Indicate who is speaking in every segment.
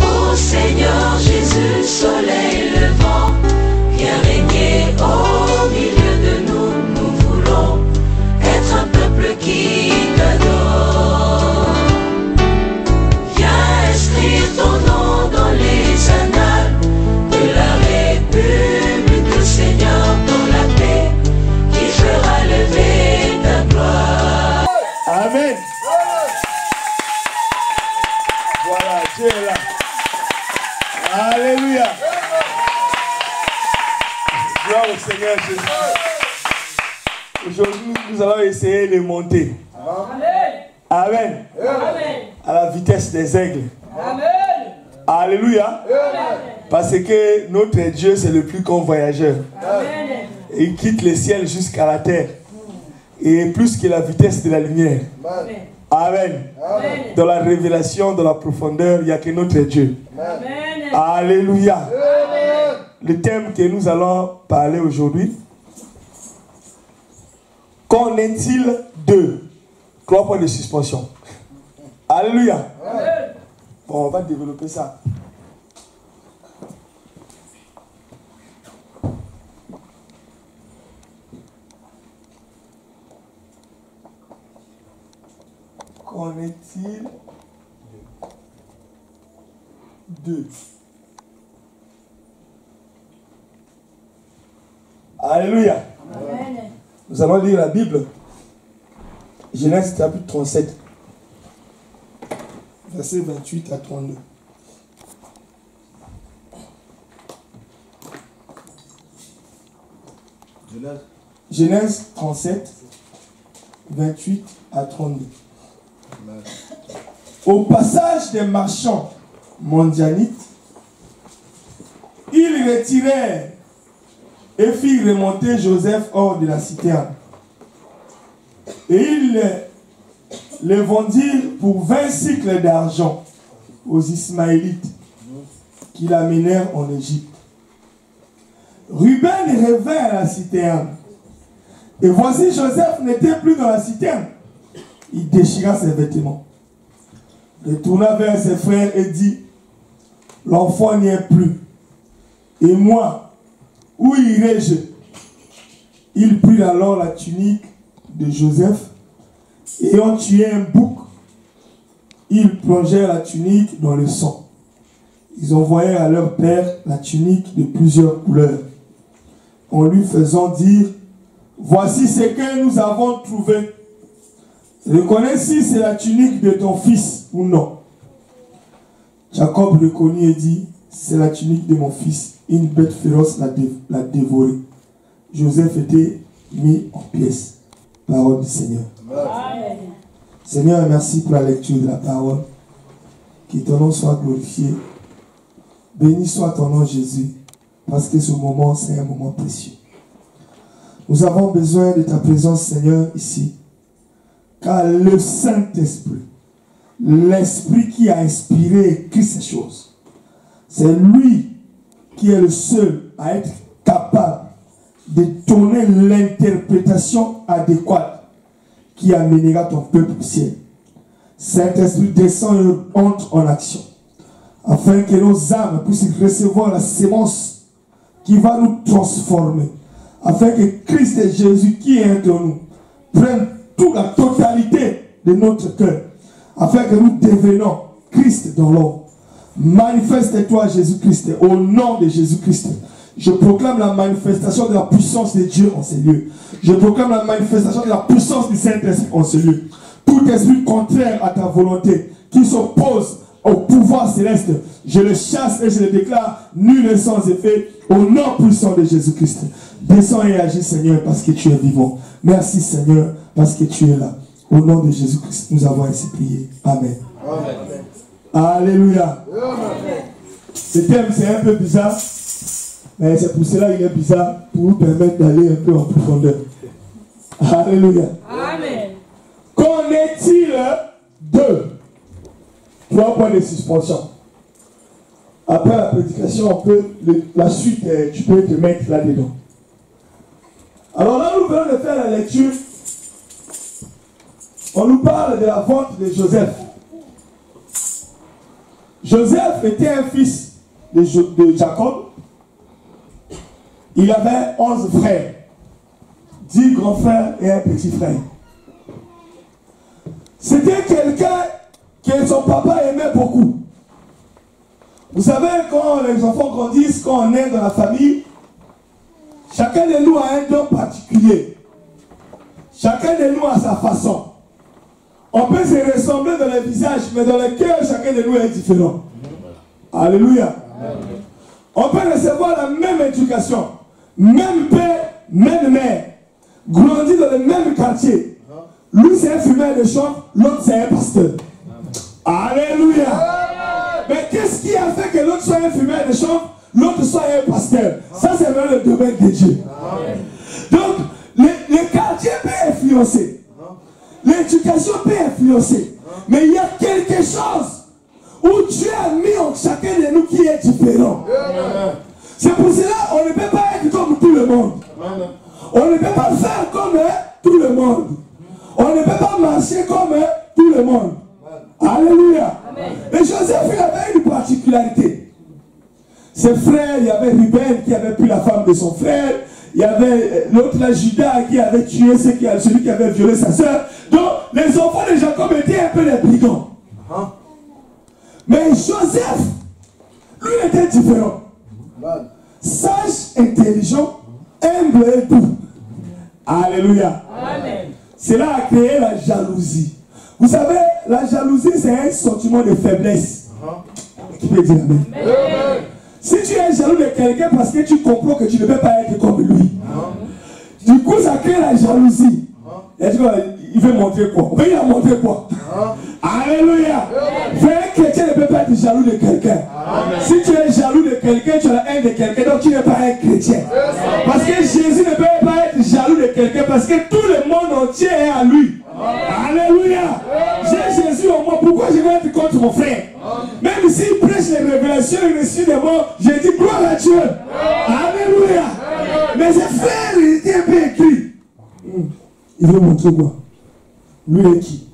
Speaker 1: Ô Seigneur Jésus, soleil levant, viens régner au milieu de nous. Nous voulons être un peuple qui t'adore. Viens inscrire ton nom dans les annales de la République, Seigneur, dans la paix qui fera lever ta gloire.
Speaker 2: Amen. Voilà, Dieu est là. Alléluia. Gloire au Seigneur Jésus. Aujourd'hui, nous allons essayer de monter. Amen. Amen. À la vitesse des aigles. Amen. Alléluia. Amen. Parce que notre Dieu, c'est le plus grand voyageur. Amen. Il quitte le ciel jusqu'à la terre. Et plus que la vitesse de la lumière. Amen. Amen. Amen. Dans la révélation, dans la profondeur, il n'y a que notre Dieu. Amen. Alléluia. Amen. Le thème que nous allons parler aujourd'hui. Qu'en est-il de 3 points de suspension? Alléluia. Amen. Bon, on va développer ça. Qu'en est-il de? Alléluia. Amen. Nous allons lire la Bible. Genèse chapitre 37. Versets 28 à 32. Genèse 37, 28 à 32. Au passage des marchands mondianites, ils retirèrent et firent remonter Joseph hors de la citerne. Et ils le vendirent pour 20 cycles d'argent aux Ismaélites qui l'amenèrent en Égypte. Ruben revint à la citerne. Et voici, Joseph n'était plus dans la citerne. Il déchira ses vêtements, retourna vers ses frères et dit: l'enfant n'y est plus. Et moi, où irai-je? Il prit alors la tunique de Joseph, ayant tué un bouc, ils plongèrent la tunique dans le sang. Ils envoyèrent à leur père la tunique de plusieurs couleurs, en lui faisant dire: voici ce que nous avons trouvé. Reconnais si c'est la tunique de ton fils ou non. Jacob reconnut et dit: c'est la tunique de mon fils. Une bête féroce l'a dévoré. Joseph était mis en pièces. Parole du Seigneur. Amen. Seigneur, merci pour la lecture de la parole. Que ton nom soit glorifié. Béni soit ton nom, Jésus, parce que ce moment, c'est un moment précieux. Nous avons besoin de ta présence, Seigneur, ici. Car le Saint-Esprit, l'Esprit qui a inspiré et écrit ces choses, c'est lui qui est le seul à être capable de donner l'interprétation adéquate qui amènera ton peuple au ciel. Saint-Esprit descend et entre en action, afin que nos âmes puissent recevoir la sémence qui va nous transformer, afin que Christ et Jésus qui est entre nous prennent toute la totalité de notre cœur, afin que nous devenions Christ dans l'homme. Manifeste-toi, Jésus-Christ, au nom de Jésus-Christ. Je proclame la manifestation de la puissance de Dieu en ces lieux. Je proclame la manifestation de la puissance du Saint-Esprit en ces lieux. Tout esprit contraire à ta volonté, qui s'oppose au pouvoir céleste, je le chasse et je le déclare nul et sans effet, au nom puissant de Jésus-Christ. Descends et agis, Seigneur, parce que tu es vivant. Merci, Seigneur, parce que tu es là. Au nom de Jésus-Christ, nous avons ainsi prié. Amen. Amen. Alléluia. Amen. Ce thème, c'est un peu bizarre, mais c'est pour cela qu'il est bizarre, pour vous permettre d'aller un peu en profondeur. Alléluia. Amen. Qu'en est-il de 3 points de suspension? Après la prédication, on peut, la suite, tu peux te mettre là-dedans. Alors là, nous venons de faire la lecture. On nous parle de la vente de Joseph. Joseph était un fils de Jacob. Il avait 11 frères. 10 grands frères et un petit frère. C'était quelqu'un que son papa aimait beaucoup. Vous savez, quand les enfants grandissent, quand on est dans la famille, chacun de nous a un don particulier. Chacun de nous a sa façon. On peut se ressembler dans le visage, mais dans le cœur, chacun de nous est différent. Alléluia. On peut recevoir la même éducation, même père, même mère, grandir dans le même quartier. Lui, c'est un fumeur de chambre, l'autre, c'est un pasteur. Alléluia. Mais qu'est-ce qui a fait que l'autre soit un fumeur de chambre, l'autre soit un pasteur? Ça, c'est dans le domaine de Dieu. Donc, le quartier peut influencer. L'éducation peut influencer. Mais il y a quelque chose où Dieu a mis en chacun de nous qui est différent. C'est pour cela qu'on ne peut pas être comme tout le monde. On ne peut pas faire comme tout le monde. On ne peut pas marcher comme tout le monde. Alléluia. Mais Joseph, il avait une particularité. Ses frères, il y avait Ruben qui avait pris la femme de son frère. Il y avait l'autre, la Judas, qui avait tué celui qui avait violé sa soeur. Donc, les enfants de Jacob étaient un peu des brigands. Mais Joseph, lui, était différent. Sage, intelligent, humble et doux. Alléluia. Cela a créé la jalousie. Vous savez, la jalousie, c'est un sentiment de faiblesse. Qui peut dire amen? Si tu es jaloux de quelqu'un parce que tu comprends que tu ne peux pas être comme lui, du coup, ça crée la jalousie. Et tu vois, il veut montrer quoi? Mais il a montré quoi? Alléluia. Un chrétien ne peut pas être jaloux de quelqu'un. Si tu es jaloux de quelqu'un, tu as la haine de quelqu'un, donc tu n'es pas un chrétien. Parce que Jésus ne peut pas être jaloux de quelqu'un parce que tout le monde entier est à lui. Alléluia. J'ai Jésus en moi. Pourquoi je vais être contre mon frère? Même s'il prêche les révélations reçues de moi, je dis gloire à Dieu. Alléluia. Mais ses frères, il était un peu écrit. Il veut montrer quoi? Lui est qui?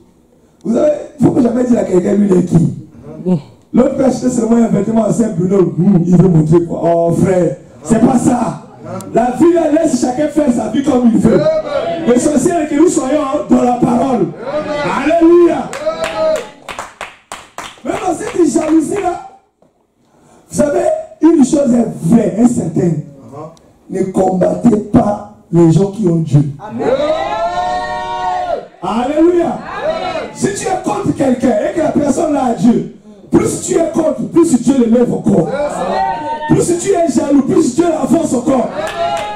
Speaker 2: Vous savez, il ne faut jamais dire à quelqu'un, lui est qui? L'autre peut acheter seulement un vêtement à Saint-Bruno. Il veut montrer quoi? Oh frère, c'est pas ça. La vie, elle laisse chacun faire sa vie comme il veut. L'essentiel est que nous soyons dans la parole. Alléluia. Mais dans cette jalousie-là, vous savez, une chose est vraie, est certaine. Ne combattez pas les gens qui ont Dieu. Amen. Alléluia. Si tu es contre quelqu'un et que la personne a Dieu, plus tu es contre, plus Dieu le lève encore. Plus tu es jaloux, plus Dieu avance encore.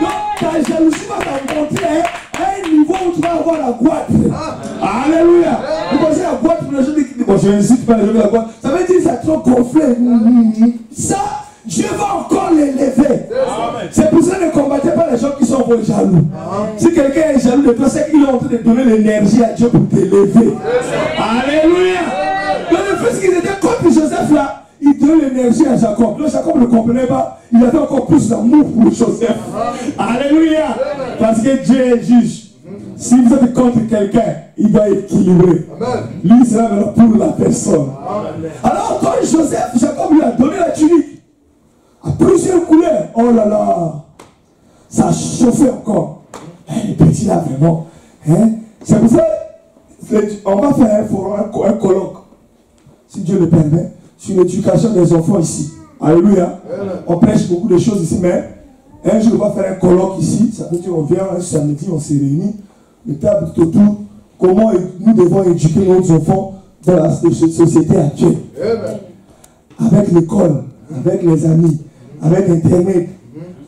Speaker 2: Donc ta jalousie va t'encontrer à un niveau où tu vas avoir la boîte. Alléluia. Vous pensez la boîte pour les gens qui disent, bon, je n'incite pas les gens de la boîte. Ça veut dire que ça a trop gonflé. Ça, Dieu va encore l'élever. C'est pour ça que ne combattez pas les gens qui sont jaloux. Si quelqu'un est jaloux de toi, c'est qu'il est en train de donner l'énergie à Dieu pour t'élever. Alléluia. Donc le fait qu'ils étaient contre Joseph là, il donne l'énergie à Jacob. Donc Jacob ne comprenait pas. Il avait encore plus d'amour pour Joseph. Alléluia. Parce que Dieu est juge. Si vous êtes contre quelqu'un, il doit équilibrer. Lui, c'est là pour la personne. Alors quand Joseph, Jacob lui a donné la tunique à plusieurs couleurs. Oh là là, ça a chauffé encore. Les petits là vraiment. C'est pour ça on va faire un colloque, si Dieu le permet, sur l'éducation des enfants ici. Alléluia. On prêche beaucoup de choses ici, mais un jour on va faire un colloque ici. Ça veut dire qu'on vient un samedi, on se réunit, le table tout autour, comment nous devons éduquer nos enfants dans la société actuelle. Avec l'école, avec les amis, avec Internet,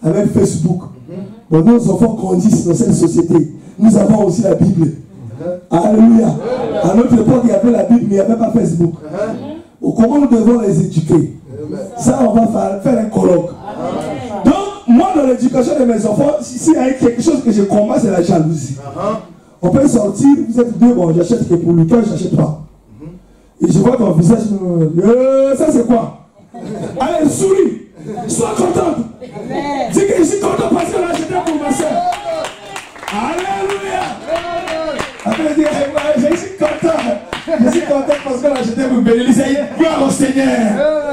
Speaker 2: avec Facebook. Bon, nos enfants grandissent dans cette société. Nous avons aussi la Bible. Alléluia. À notre époque, il y avait la Bible, mais il n'y avait pas Facebook. Bon, comment nous devons les éduquer? Ça, on va faire un colloque. Donc, moi, dans l'éducation de mes enfants, s'il y a quelque chose que je combats, c'est la jalousie. On peut sortir, vous êtes deux, bon, j'achète que pour lui, toi, j'achète pas. Et je vois ton visage, ça c'est quoi? Allez, souris, sois contente. Dis que je suis content parce qu'on a acheté pour ma soeur. Alléluia. Après, je suis content. Je suis content parce qu'on a acheté pour bénir. Gloire au Seigneur.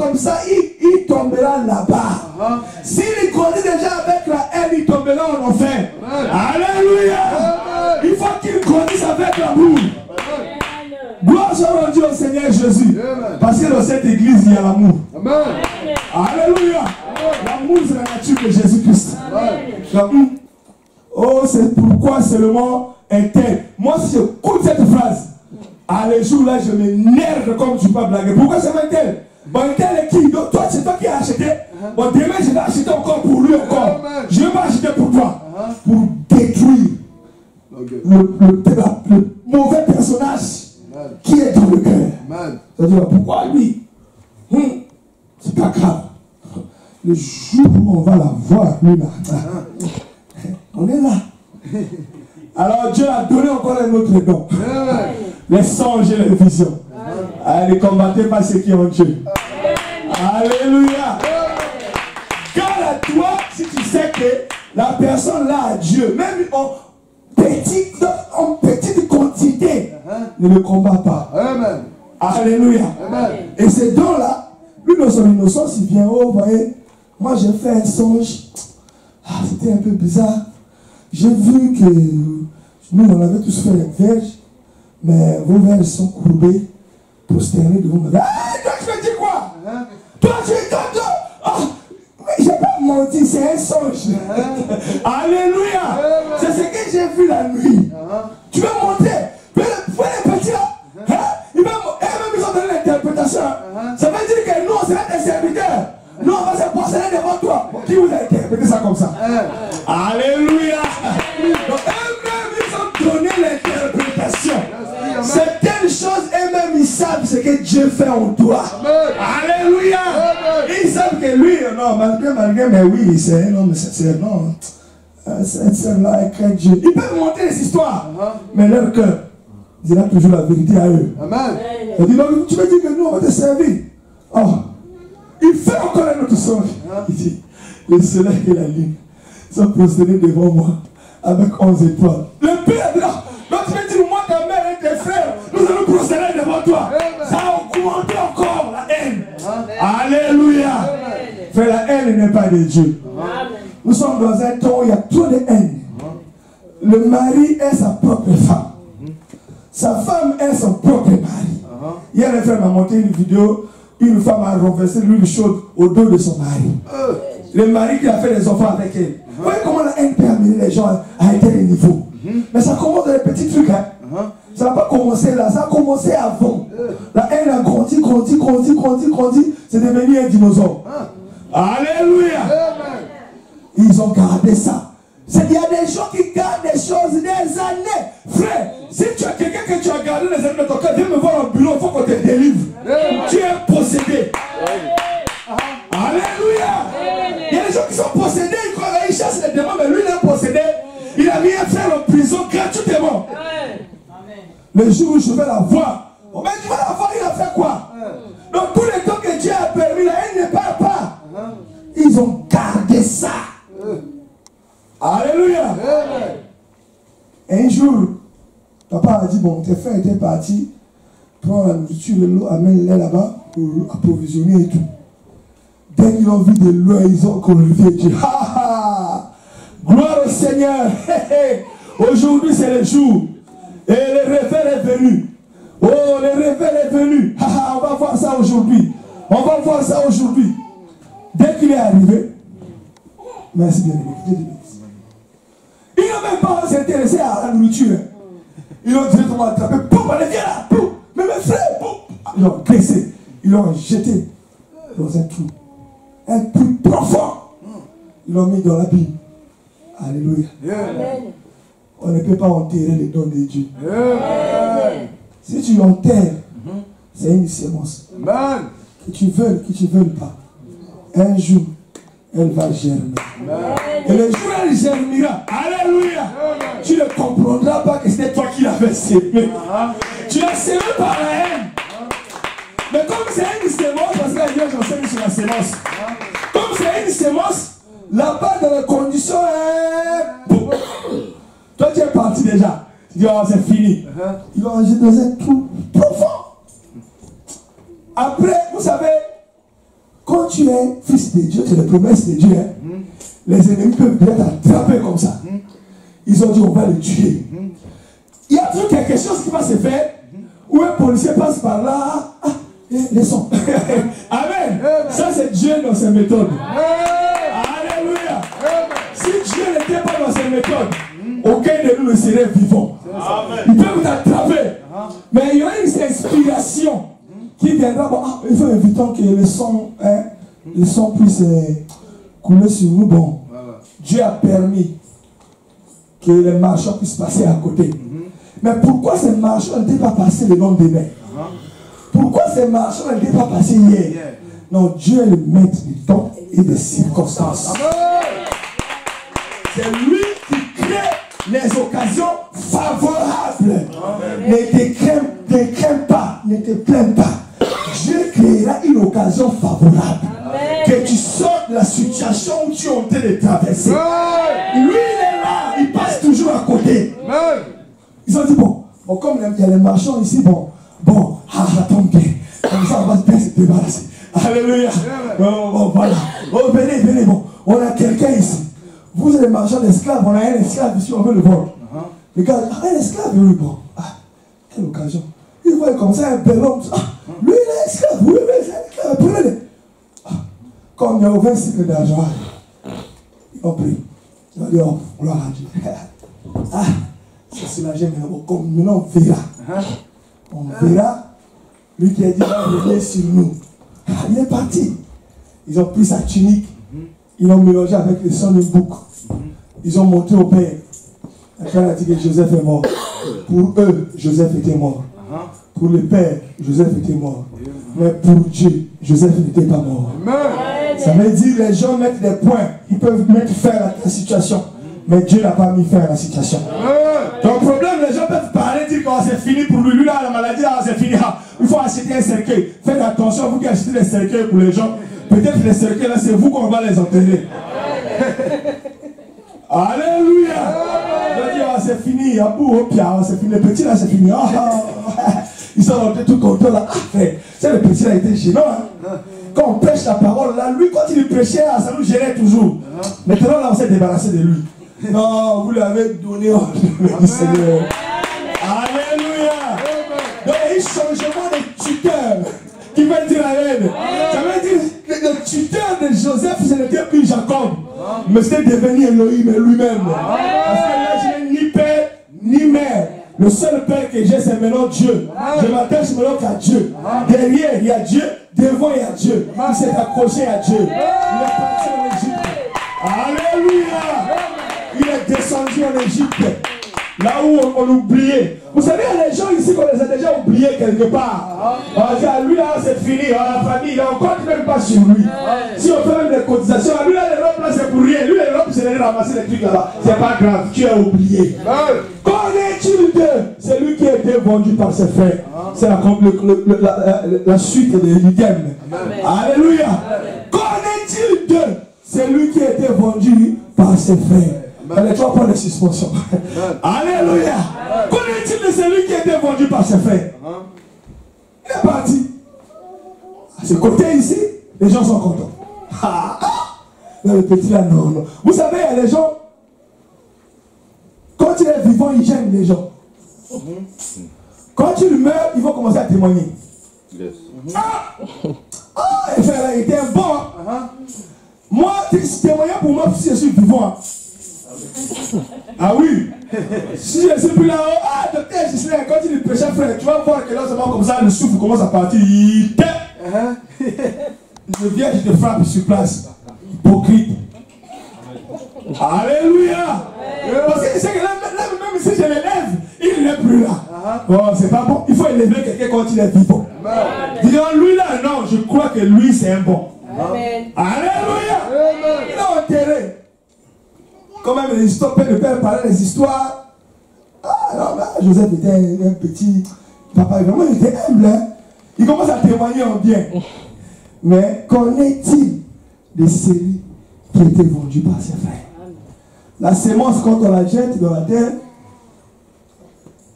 Speaker 2: comme ça, il tombera là-bas. S'il grandit déjà avec la haine, il tombera en enfer. Alléluia. Il faut qu'il grandisse avec l'amour. Gloire soit rendue au Seigneur Jésus. Parce que dans cette église, il y a l'amour. Alléluia. L'amour, c'est la nature de Jésus-Christ. Oh, c'est pourquoi seulement un tel. Moi, si j'écoute cette phrase, à les jours là, je m'énerve comme tu peux blaguer. Pourquoi c'est un tel? Bon, un tel est qui? Donc, toi, c'est toi qui as acheté. Bon, demain, je vais acheter encore pour lui encore. Je ne vais pas acheter pour toi. Pour détruire le mauvais personnage qui est dans le cœur. C'est-à-dire, pourquoi lui? C'est pas grave. Le jour où on va la voir, lui là, on est là. Alors Dieu a donné encore un autre don. Les songes et les visions. Ne combattez pas ceux qui ont Dieu. Alléluia. Garde à toi si tu sais que la personne là a Dieu. Même en petite quantité, ne le combat pas. Alléluia. Et ces dons-là, lui dans son innocence, il vient, oh, vous voyez, moi j'ai fait un songe. C'était un peu bizarre. J'ai vu que nous, on avait tous fait les verges, mais vos verges sont courbés, prosternés devant moi. Ah, toi, tu me dis quoi? Toi, tu es comme toi. Mais j'ai pas menti, c'est un songe. Alléluia. C'est ce que j'ai vu la nuit. Tu veux monter? Mais les petits là, ils ont donné l'interprétation. Ça veut dire que nous, on sera des serviteurs. Nous, on va se positionner devant toi. Qui vous a interprété ça comme ça? Alléluia. Donc, eux-mêmes, ils ont donné l'interprétation. Certaines choses, eux-mêmes, ils savent ce que Dieu fait en toi. Alléluia. Ils savent que lui, non, malgré, mais oui, c'est un homme sincère. Non, c'est là, elle craint Dieu. Ils peuvent monter les histoires, mais leur cœur dira toujours la vérité à eux. Amen. Il dit, donc, tu me dis que nous, on va te servir. Oh. Il fait encore un autre songe. Il dit, le soleil et la lune sont prosternés devant moi avec 11 étoiles. Le père dit, donc tu veux dire, moi, ta mère et tes frères, nous allons prosterner devant toi. Ça a augmenté encore la haine. Alléluia. Frère, la haine n'est pas de Dieu. Nous sommes dans un temps où il y a trop de haine. Le mari est sa propre femme. Sa femme est son propre mari. Hier, le frère m'a monté une vidéo. Une femme a renversé l'huile chaude au dos de son mari. Le mari qui a fait des enfants avec elle. Vous voyez comment la haine peut amener les gens à un tel niveau. Mais ça commence dans les petits trucs. Hein. Ça n'a pas commencé là, ça a commencé avant. La haine a grandi. C'est devenu un dinosaure. Alléluia. Ils ont gardé ça. Il y a des gens qui gardent des choses des années. Frère, si tu as quelqu'un que tu as gardé les années de ton cœur, viens me voir au bureau, il faut qu'on te délivre. Tu es possédé. Alléluia. Il y a des gens qui sont possédés, ils chassent les démons, mais lui il est possédé. Il a mis un frère en prison gratuitement. Le jour où je vais la voir, mais tu vas la voir, il a fait quoi? Donc tous les temps que Dieu a permis, la haine ne part pas. Ils ont gardé ça. Alléluia. Un jour, papa a dit, bon, tes frères étaient partis, prends la nourriture, l'eau, amène-les là-bas pour approvisionner et tout. Dès qu'ils ont vu de l'eau, ils ont glorifié Dieu. Gloire au Seigneur. Aujourd'hui, c'est le jour. Et le réveil est venu. Oh, le réveil est venu. On va voir ça aujourd'hui. On va voir ça aujourd'hui. Dès qu'il est arrivé, merci bien aimé. Ils n'ont même pas s'intéressé à la nourriture. Ils l'ont directement attrapé. Poum, allez, viens là. Poum. Mais mes frères, poum. Ils l'ont blessé. Ils l'ont jeté dans un trou. Un puits profond. Ils l'ont mis dans l'abîme. Alléluia. Amen. On ne peut pas enterrer les dons de Dieu. Amen. Si tu enterres, c'est une sémence. Amen. Que tu veuilles pas. Un jour, elle va germer. Amen. Et le jour où elle germera, alléluia, tu ne comprendras pas que c'était toi qui l'avais sémé. Tu l'as sémé par la haine. Mais comme c'est une sémence, parce que hier j'enseigne sur la sémence. Comme c'est une sémence, là-bas dans les conditions, toi tu es parti déjà. Tu dis, oh c'est fini. Ils vont ranger dans un trou profond. Après, vous savez, tu es fils de Dieu, tu es la promesse de Dieu, hein, les ennemis peuvent bien t'attraper comme ça. Ils ont dit on va le tuer. Il y a toujours quelque chose qui va se faire où un policier passe par là. Ah, laissons. Amen. Ça c'est Dieu dans ses méthodes. Alléluia. Si Dieu n'était pas dans ses méthodes, aucun de nous ne serait vivant. Il peut vous attraper. Mais il y aura une inspiration qui viendra. Bon, il faut éviter que le sang puisse couler sur nous. Bon, Dieu a permis que les marchands puissent passer à côté. Mais pourquoi ces marchands n'étaient pas passés le lendemain? Pourquoi ces marchands n'étaient pas passés hier? Non, Dieu est le maître du temps et des circonstances. C'est lui qui crée les occasions favorables. Ne te crains pas, ne te plains pas. Dieu créera une occasion favorable. Que tu sortes de la situation où tu es en train de traverser. Lui, il est là, il passe toujours à côté. Ils ont dit, bon, comme il y a les marchands ici, bon, attends bien. Comme ça, on va bien se débarrasser. Alléluia. Bon, voilà. Oh, venez, bon. On a quelqu'un ici. Vous êtes les marchands d'esclaves, on a un esclave ici, on veut le vendre. Les gars, un esclave, oui, bon. Quelle occasion. Ils voient comme ça un bel homme. Lui, il est esclave, oui, c'est un esclave, prenez-le. Comme il y a 20 cycles d'argent, ils ont pris. Ils ont dit, oh, gloire à Dieu. C'est soulagé, mais comme maintenant on verra. On verra. Lui qui a dit, va revenir sur nous. Il est parti. Ils ont pris sa tunique. Ils l'ont mélangé avec le sang d'une bouc. Ils ont monté au père. Le père a dit que Joseph est mort. Pour eux, Joseph était mort. Pour le père, Joseph était mort. Mais pour Dieu, Joseph n'était pas mort. Ça veut dire que les gens mettent des points. Ils peuvent mettre fin à la situation. Mais Dieu n'a pas mis fin à la situation. Ton problème, les gens peuvent parler, dire que c'est fini pour lui. Lui, là, la maladie, là, c'est fini. Il faut acheter un cercueil. Faites attention, vous qui achetez des cercueils pour les gens. Peut-être les cercueils, là, c'est vous qu'on va les enterrer. Alléluia. C'est fini. C'est fini. Les petits, là, c'est fini. Ils sont rentrés tout contents, là. C'est le petit, là, il était gênant. Quand on prêche la parole, là, lui, quand il prêchait, ça nous gênait toujours. Maintenant, là, on s'est débarrassé de lui. Non, vous l'avez donné au Seigneur. Alléluia. Donc, il y a un changement de tuteur qui veut dire Amen. Ça veut dire que le tuteur de Joseph, ce n'était plus Jacob, mais c'était devenu Elohim lui-même. Parce que là, je n'ai ni père ni mère. Le seul père que j'ai, c'est maintenant Dieu. Je m'attache maintenant qu'à Dieu. Derrière, il y a Dieu. Devant, il y a Dieu. Il s'est accroché à Dieu. Il est parti en Égypte. Alléluia. Il est descendu en Égypte. Là où on l'oubliait. Vous savez, il y a des gens ici qu'on les a déjà oubliés quelque part. On dit, lui là, c'est fini. La famille, là, on ne compte même pas sur lui. Si on fait même des cotisations, lui là, les robes là, c'est pour rien. Lui, les robes, c'est d'aller ramasser les trucs là-bas. C'est pas grave, tu as oublié. Connais-tu d'eux? C'est lui qui a été vendu par ses frères. C'est la suite de l'idem. Alléluia. Connais-tu d'eux? C'est lui qui a été vendu par ses frères. Les trois points de suspension. Alléluia. Connais-tu de celui qui a été vendu par ses frères? Il est parti. À ce côté ici, les gens sont contents. Là, le petit là, non. Vous savez, il y a des gens, quand il est vivant, il gêne les gens. Quand il meurt, ils vont commencer à témoigner. Il était un bon. Moi, témoigner pour moi si je suis vivant. Ah oui. Si je ne suis plus là-haut, docteur Gislain, quand il prêchait, frère, tu vas voir que là, c'est comme ça, le souffle commence à partir. Je viens, je te frappe sur place. Hypocrite. Alléluia. Parce que c'est que là, même si je l'élève, il n'est plus là. Bon, c'est pas bon. Il faut élever quelqu'un quand il est vivant. Disons, lui là, non, je crois que lui, c'est un bon. Amen. Alléluia. Il est enterré. Quand même, les histoires, le père parlait des histoires. Alors là, Joseph était un petit papa, vraiment, il était humble. Hein? Il commence à témoigner en bien. Mais connaît-il de celui qui était vendu par ses frères? La sémence, quand on la jette dans la terre,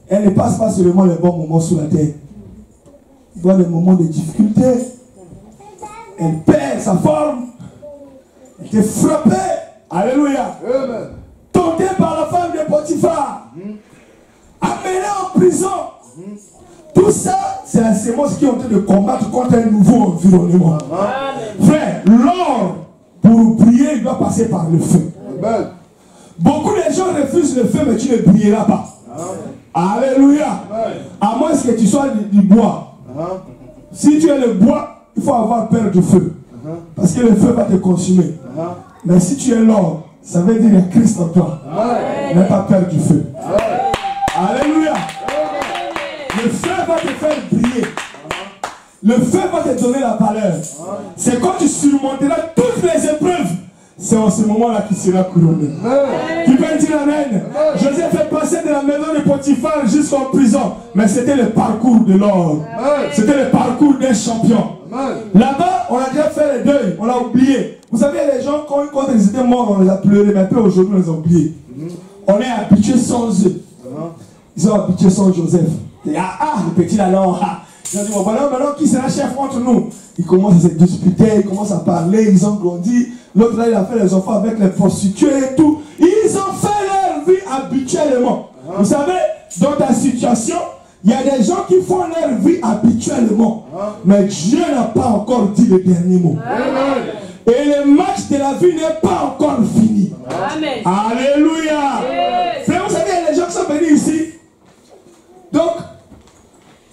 Speaker 2: elle ne passe pas seulement les bons moments sous la terre. Il y a des moments de difficulté. elle perd sa forme, elle était frappée, alléluia, tombée par la femme de Potiphar, amenée en prison. Tout ça, c'est la sémence qui est en train de combattre contre un nouveau environnement. Frère, l'or, pour briller, il doit passer par le feu. Beaucoup de gens refusent le feu, mais tu ne brilleras pas. Alléluia. À moins que tu sois du bois. Si tu es le bois, il faut avoir peur du feu. Parce que le feu va te consumer. Mais si tu es l'or, ça veut dire qu'il y a Christ en toi. N'aie pas peur du feu. Alléluia. Le feu va te faire briller. Le feu va te donner la valeur. C'est quand tu surmonteras toutes les épreuves. C'est en ce moment-là qu'il sera couronné. Tu peux dire amen. Joseph est passé de la maison de Potiphar jusqu'en prison. Mais c'était le parcours de l'or. C'était le parcours d'un champion. Là-bas, on a déjà fait les deuils. On l'a oublié. Vous savez, les gens, quand ils étaient morts, on les a pleurés. Mais peu aujourd'hui, on les a oubliés. On est habitués sans eux. Ils sont habitués sans Joseph. Le petit là, non. Ils ont dit, bon, maintenant, qui sera chef entre nous? Ils commencent à se disputer, ils commencent à parler, ils ont grandi. L'autre là, il a fait les enfants avec les prostituées et tout. Ils ont fait leur vie habituellement. Vous savez, dans ta situation, il y a des gens qui font leur vie habituellement. Mais Dieu n'a pas encore dit le dernier mot. Et le match de la vie n'est pas encore fini. Amen. Alléluia. Frère, vous savez, il y a des gens qui sont venus ici. Donc,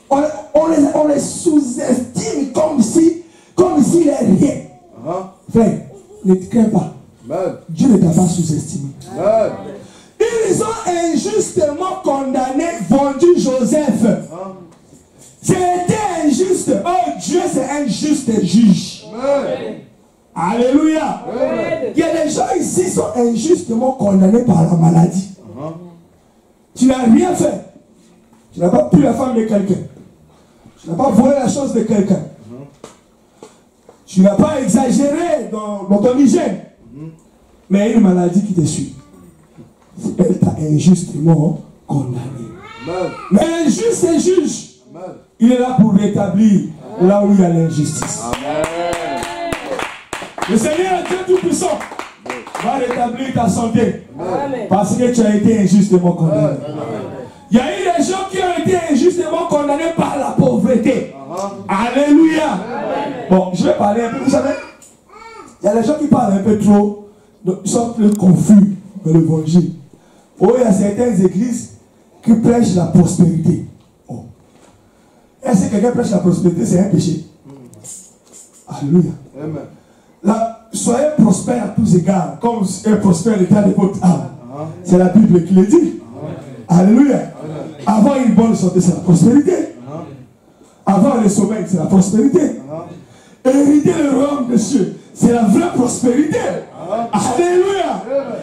Speaker 2: on les sous-estime comme s'il est rien. Frère, ne te crains pas. Dieu ne t'a pas sous-estimé. Ils ont injustement condamné, vendu Joseph. C'était injuste. Oh, Dieu, c'est un juste juge. Alléluia. Il y a des gens ici qui sont injustement condamnés par la maladie. Tu n'as rien fait. Tu n'as pas pris la femme de quelqu'un. Tu n'as pas volé la chose de quelqu'un. Tu n'as pas exagéré dans ton hygiène. Mais une maladie qui te suit. Elle t'a injustement condamné. Mais le juste juge, il est là pour rétablir là où il y a l'injustice. Le Seigneur, Dieu Tout-Puissant, va rétablir ta santé. Parce que tu as été injustement condamné. Il y a eu des gens qui ont été injustement condamnés par la pauvreté. Alléluia. Bon, je vais parler un peu. Vous savez, il y a des gens qui parlent un peu trop. Donc, ils sont plus confus dans l'évangile. Oh, il y a certaines églises qui prêchent la prospérité. Oh. Est-ce que quelqu'un prêche la prospérité, c'est un péché? Alléluia. Amen. Là, soyez prospères à tous égards, comme est prospère l'état de votre âme. C'est la Bible qui le dit. Alléluia. Avoir une bonne santé, c'est la prospérité. Avoir le sommeil, c'est la prospérité. Hériter le royaume des cieux, c'est la vraie prospérité. Alléluia.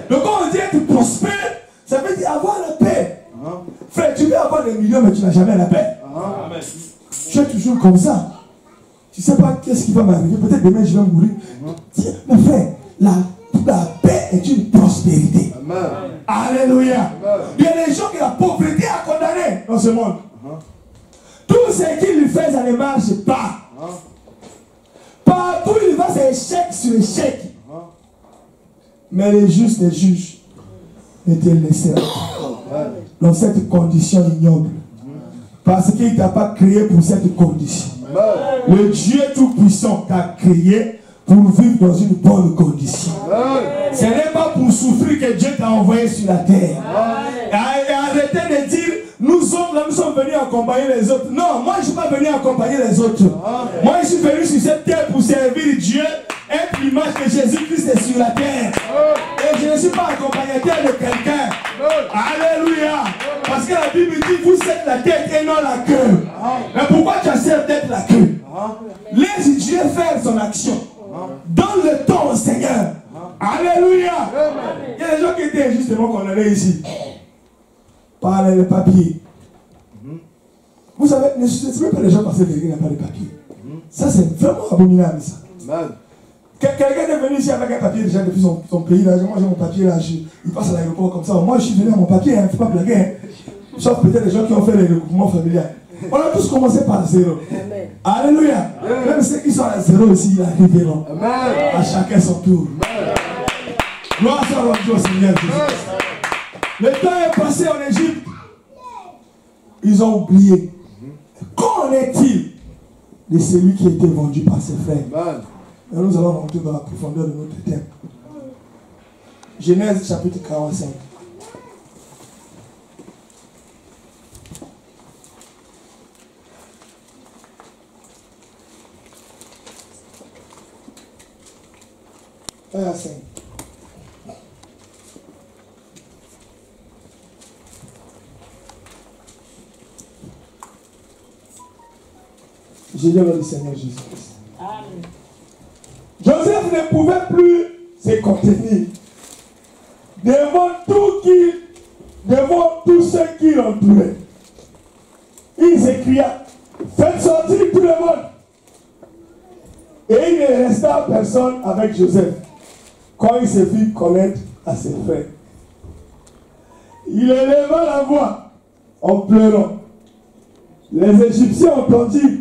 Speaker 2: Donc quand on dit être prospère, ça veut dire avoir la paix. Frère, tu veux avoir des millions, mais tu n'as jamais la paix. Tu es toujours comme ça. Tu ne sais pas qu'est-ce qui va m'arriver. Peut-être demain je vais mourir. Mais frère, la paix est une prospérité. Alléluia. Il y a des gens que la pauvreté a condamné dans ce monde. Tout ce qu'il lui fait, ça ne marche pas. Partout il va, c'est échec sur échec. Mais les justes juges ne te laisseront pas dans cette condition ignoble. Parce qu'il ne t'a pas créé pour cette condition. Le Dieu Tout-Puissant t'a créé pour vivre dans une bonne condition. Ce n'est pas pour souffrir que Dieu t'a envoyé sur la terre. Et arrêtez de dire, nous sommes venus accompagner les autres. Non, moi je ne suis pas venu accompagner les autres. Moi je suis venu sur cette terre pour servir Dieu, être l'image que Jésus-Christ est sur la terre. Et je ne suis pas accompagnateur de quelqu'un. Alléluia. Parce que la Bible dit, vous êtes la tête et non la queue. Mais pourquoi tu essaies d'être la queue? Laisse Dieu faire son action. Donne le temps au Seigneur. Alléluia. Il y a des gens qui étaient justement condamnés ici par les papiers. Vous savez, ne sous-estimez pas les gens parce que quelqu'un n'a pas de papier. Ça, c'est vraiment abominable, ça. Quelqu'un est venu ici avec un papier déjà depuis son pays. Là. Moi, j'ai mon papier là. Il passe à l'aéroport comme ça. Moi, je suis venu à mon papier. Il ne faut pas blaguer. Sauf peut-être les gens qui ont fait les regroupements familiaux. On a tous commencé par zéro. Alléluia. Même ceux qui sont à zéro aussi, ils arriveront. À chacun son tour. Gloire soit rendue au Seigneur Jésus. Le temps est passé en Égypte. Ils ont oublié. Qu'en est-il de celui qui a été vendu par ses frères? Et nous allons rentrer dans la profondeur de notre thème. Genèse chapitre 45. À 5. J'ai le Seigneur Jésus-Christ. Joseph ne pouvait plus se contenir devant tous ceux qui l'entouraient. Il s'écria, faites sortir tout le monde. Et il ne resta personne avec Joseph quand il se fit connaître à ses frères. Il éleva la voix en pleurant. Les Égyptiens entendirent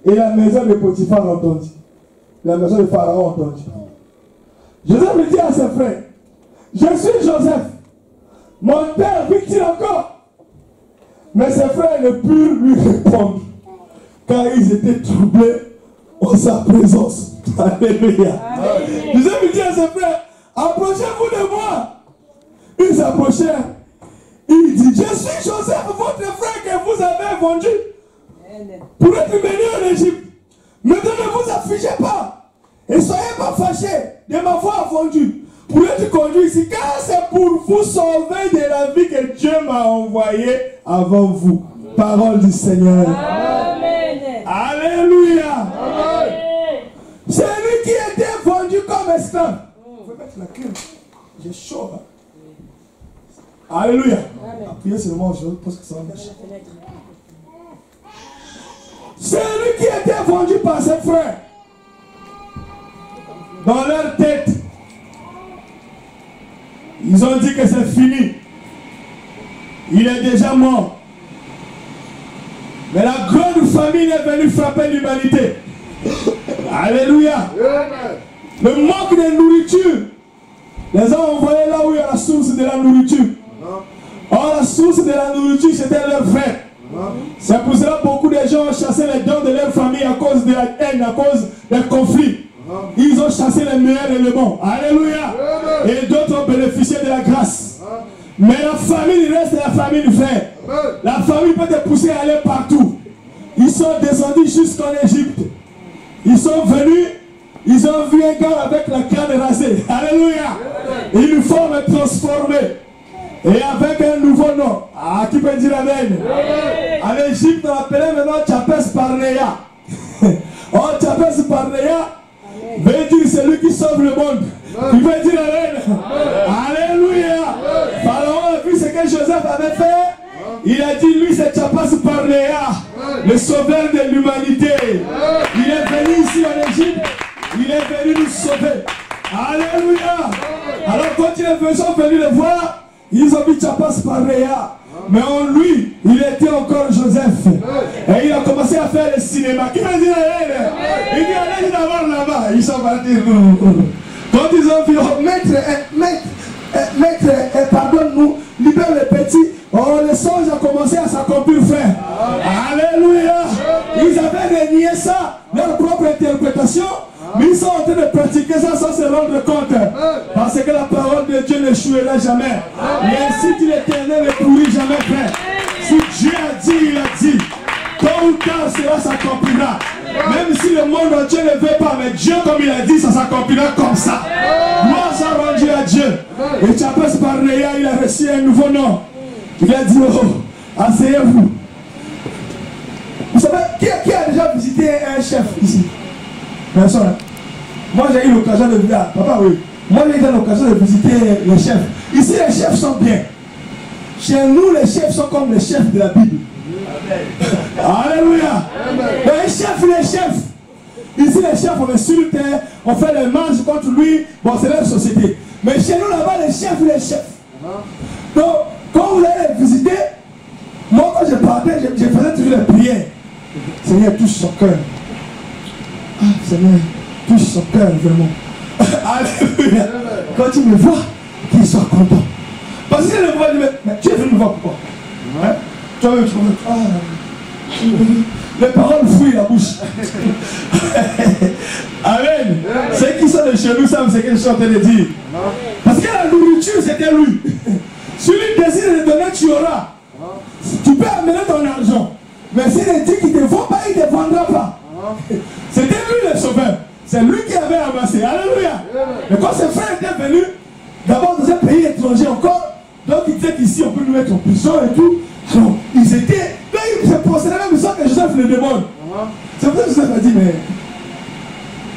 Speaker 2: et la maison de Potiphar entendit. La maison de Pharaon entendit. Joseph lui dit à ses frères, je suis Joseph. Mon père vit-il encore? Mais ses frères ne purent lui répondre, car ils étaient troublés en sa présence. Alléluia. Joseph lui dit à ses frères, approchez-vous de moi. Ils s'approchèrent. Il dit, je suis Joseph, votre frère que vous avez vendu pour être mené en Égypte. Maintenant ne vous affligez pas et soyez pas fâchés de m'avoir vendu pour être conduit ici, car c'est pour vous sauver de la vie que Dieu m'a envoyé avant vous. Parole du Seigneur. Amen. Alléluia. Amen. C'est lui qui était vendu comme esclave. Il faut mettre la crème. J'ai chaud. Hein? Alléluia. Appuyez seulement, je pense que ça va marcher. C'est lui qui était vendu par ses frères. Dans leur tête, ils ont dit que c'est fini. Il est déjà mort. Mais la grande famine est venue frapper l'humanité. Alléluia. Le manque de nourriture les a envoyés là où il y a la source de la nourriture. Or, la source de la nourriture, c'était leur frère. C'est pour cela que beaucoup de gens ont chassé les dons de leur famille à cause de la haine, à cause des conflits. Ils ont chassé les meilleurs éléments. Alléluia. Et d'autres ont bénéficié de la grâce. Mais la famille reste la famille du frère. La famille peut te pousser à aller partout. Ils sont descendus jusqu'en Égypte. Ils sont venus. Ils ont vu un gars avec la crâne rasée. Alléluia. Une forme transformée. Et avec un nouveau nom. Ah, qui peut dire Amen? En Égypte, on appelait maintenant Tchapes Parnéa. Oh, Tchapes Parnéa veut dire celui qui sauve le monde. Qui peut dire Amen? Alléluia. Pharaon a vu ce que Joseph avait fait. Il a dit, lui c'est Tchapes Parnéa, le sauveur de l'humanité. Il est venu ici en Égypte. Il est venu nous sauver. Alléluia. Alors quand ils sont venus le voir, ils ont mis Tchapes Parnéa. Mais en lui, il était encore Joseph. Et il a commencé à faire le cinéma. Qui va dire il dit allez d'abord là-bas. Ils sont partis. Quand ils ont vu, oh, maître, pardonne-nous, libère les petits. Oh, le songe a commencé à s'accomplir, frère. Alléluia. Ils avaient renié ça, leur propre interprétation. Mais ils sont en train de pratiquer ça sans se rendre compte. Parce que la parole de Dieu n'échouera jamais. Et ainsi dit l'Éternel ne pourrit jamais, frère. Si Dieu a dit, il a dit. Tôt ou tard, cela s'accomplira. Même si le monde entier ne veut pas, mais Dieu, comme il a dit, ça s'accomplira comme ça. Gloire soit rendue à Dieu. Et Tchapes Parnéa, il a reçu un nouveau nom. Il a dit, oh, asseyez-vous. Vous savez, qui a déjà visité un chef ici? Personne. Moi j'ai eu l'occasion de visiter. Papa, oui. Moi j'ai eu l'occasion de visiter les chefs. Ici les chefs sont bien. Chez nous les chefs sont comme les chefs de la Bible. Alléluia. Les chefs. Ici les chefs on insulte, on fait les manches contre lui. Bon c'est leur société. Mais chez nous là-bas les chefs. Donc quand vous allez les visiter, moi quand je partais, je faisais toujours les prières. Seigneur, touche son cœur. Ah, Seigneur, touche son cœur vraiment. Alléluia. Quand il me voit, qu'il soit content. Parce qu'il le voit, mais tu es venu me voir pourquoi? Hein? Toi-même, tu comprends. Ah, les paroles fouillent la bouche. Amen. Ceux qui sont de chez nous savent ce que je suis en train de dire. Parce que la nourriture, c'était lui. Si lui décide de donner, tu auras. Tu peux amener ton argent. Mais s'il dit qu'il ne te vend pas, il ne te vendra pas. C'était lui le sauveur. C'est lui qui avait amassé. Alléluia. Mais quand ses frères étaient venus, d'abord dans un pays étranger encore, donc il disait qu'ici on peut nous mettre en prison et tout. Alors, ils étaient. Là, ils se procédaient même sans que Joseph le demande. C'est pour ça que Joseph a dit, mais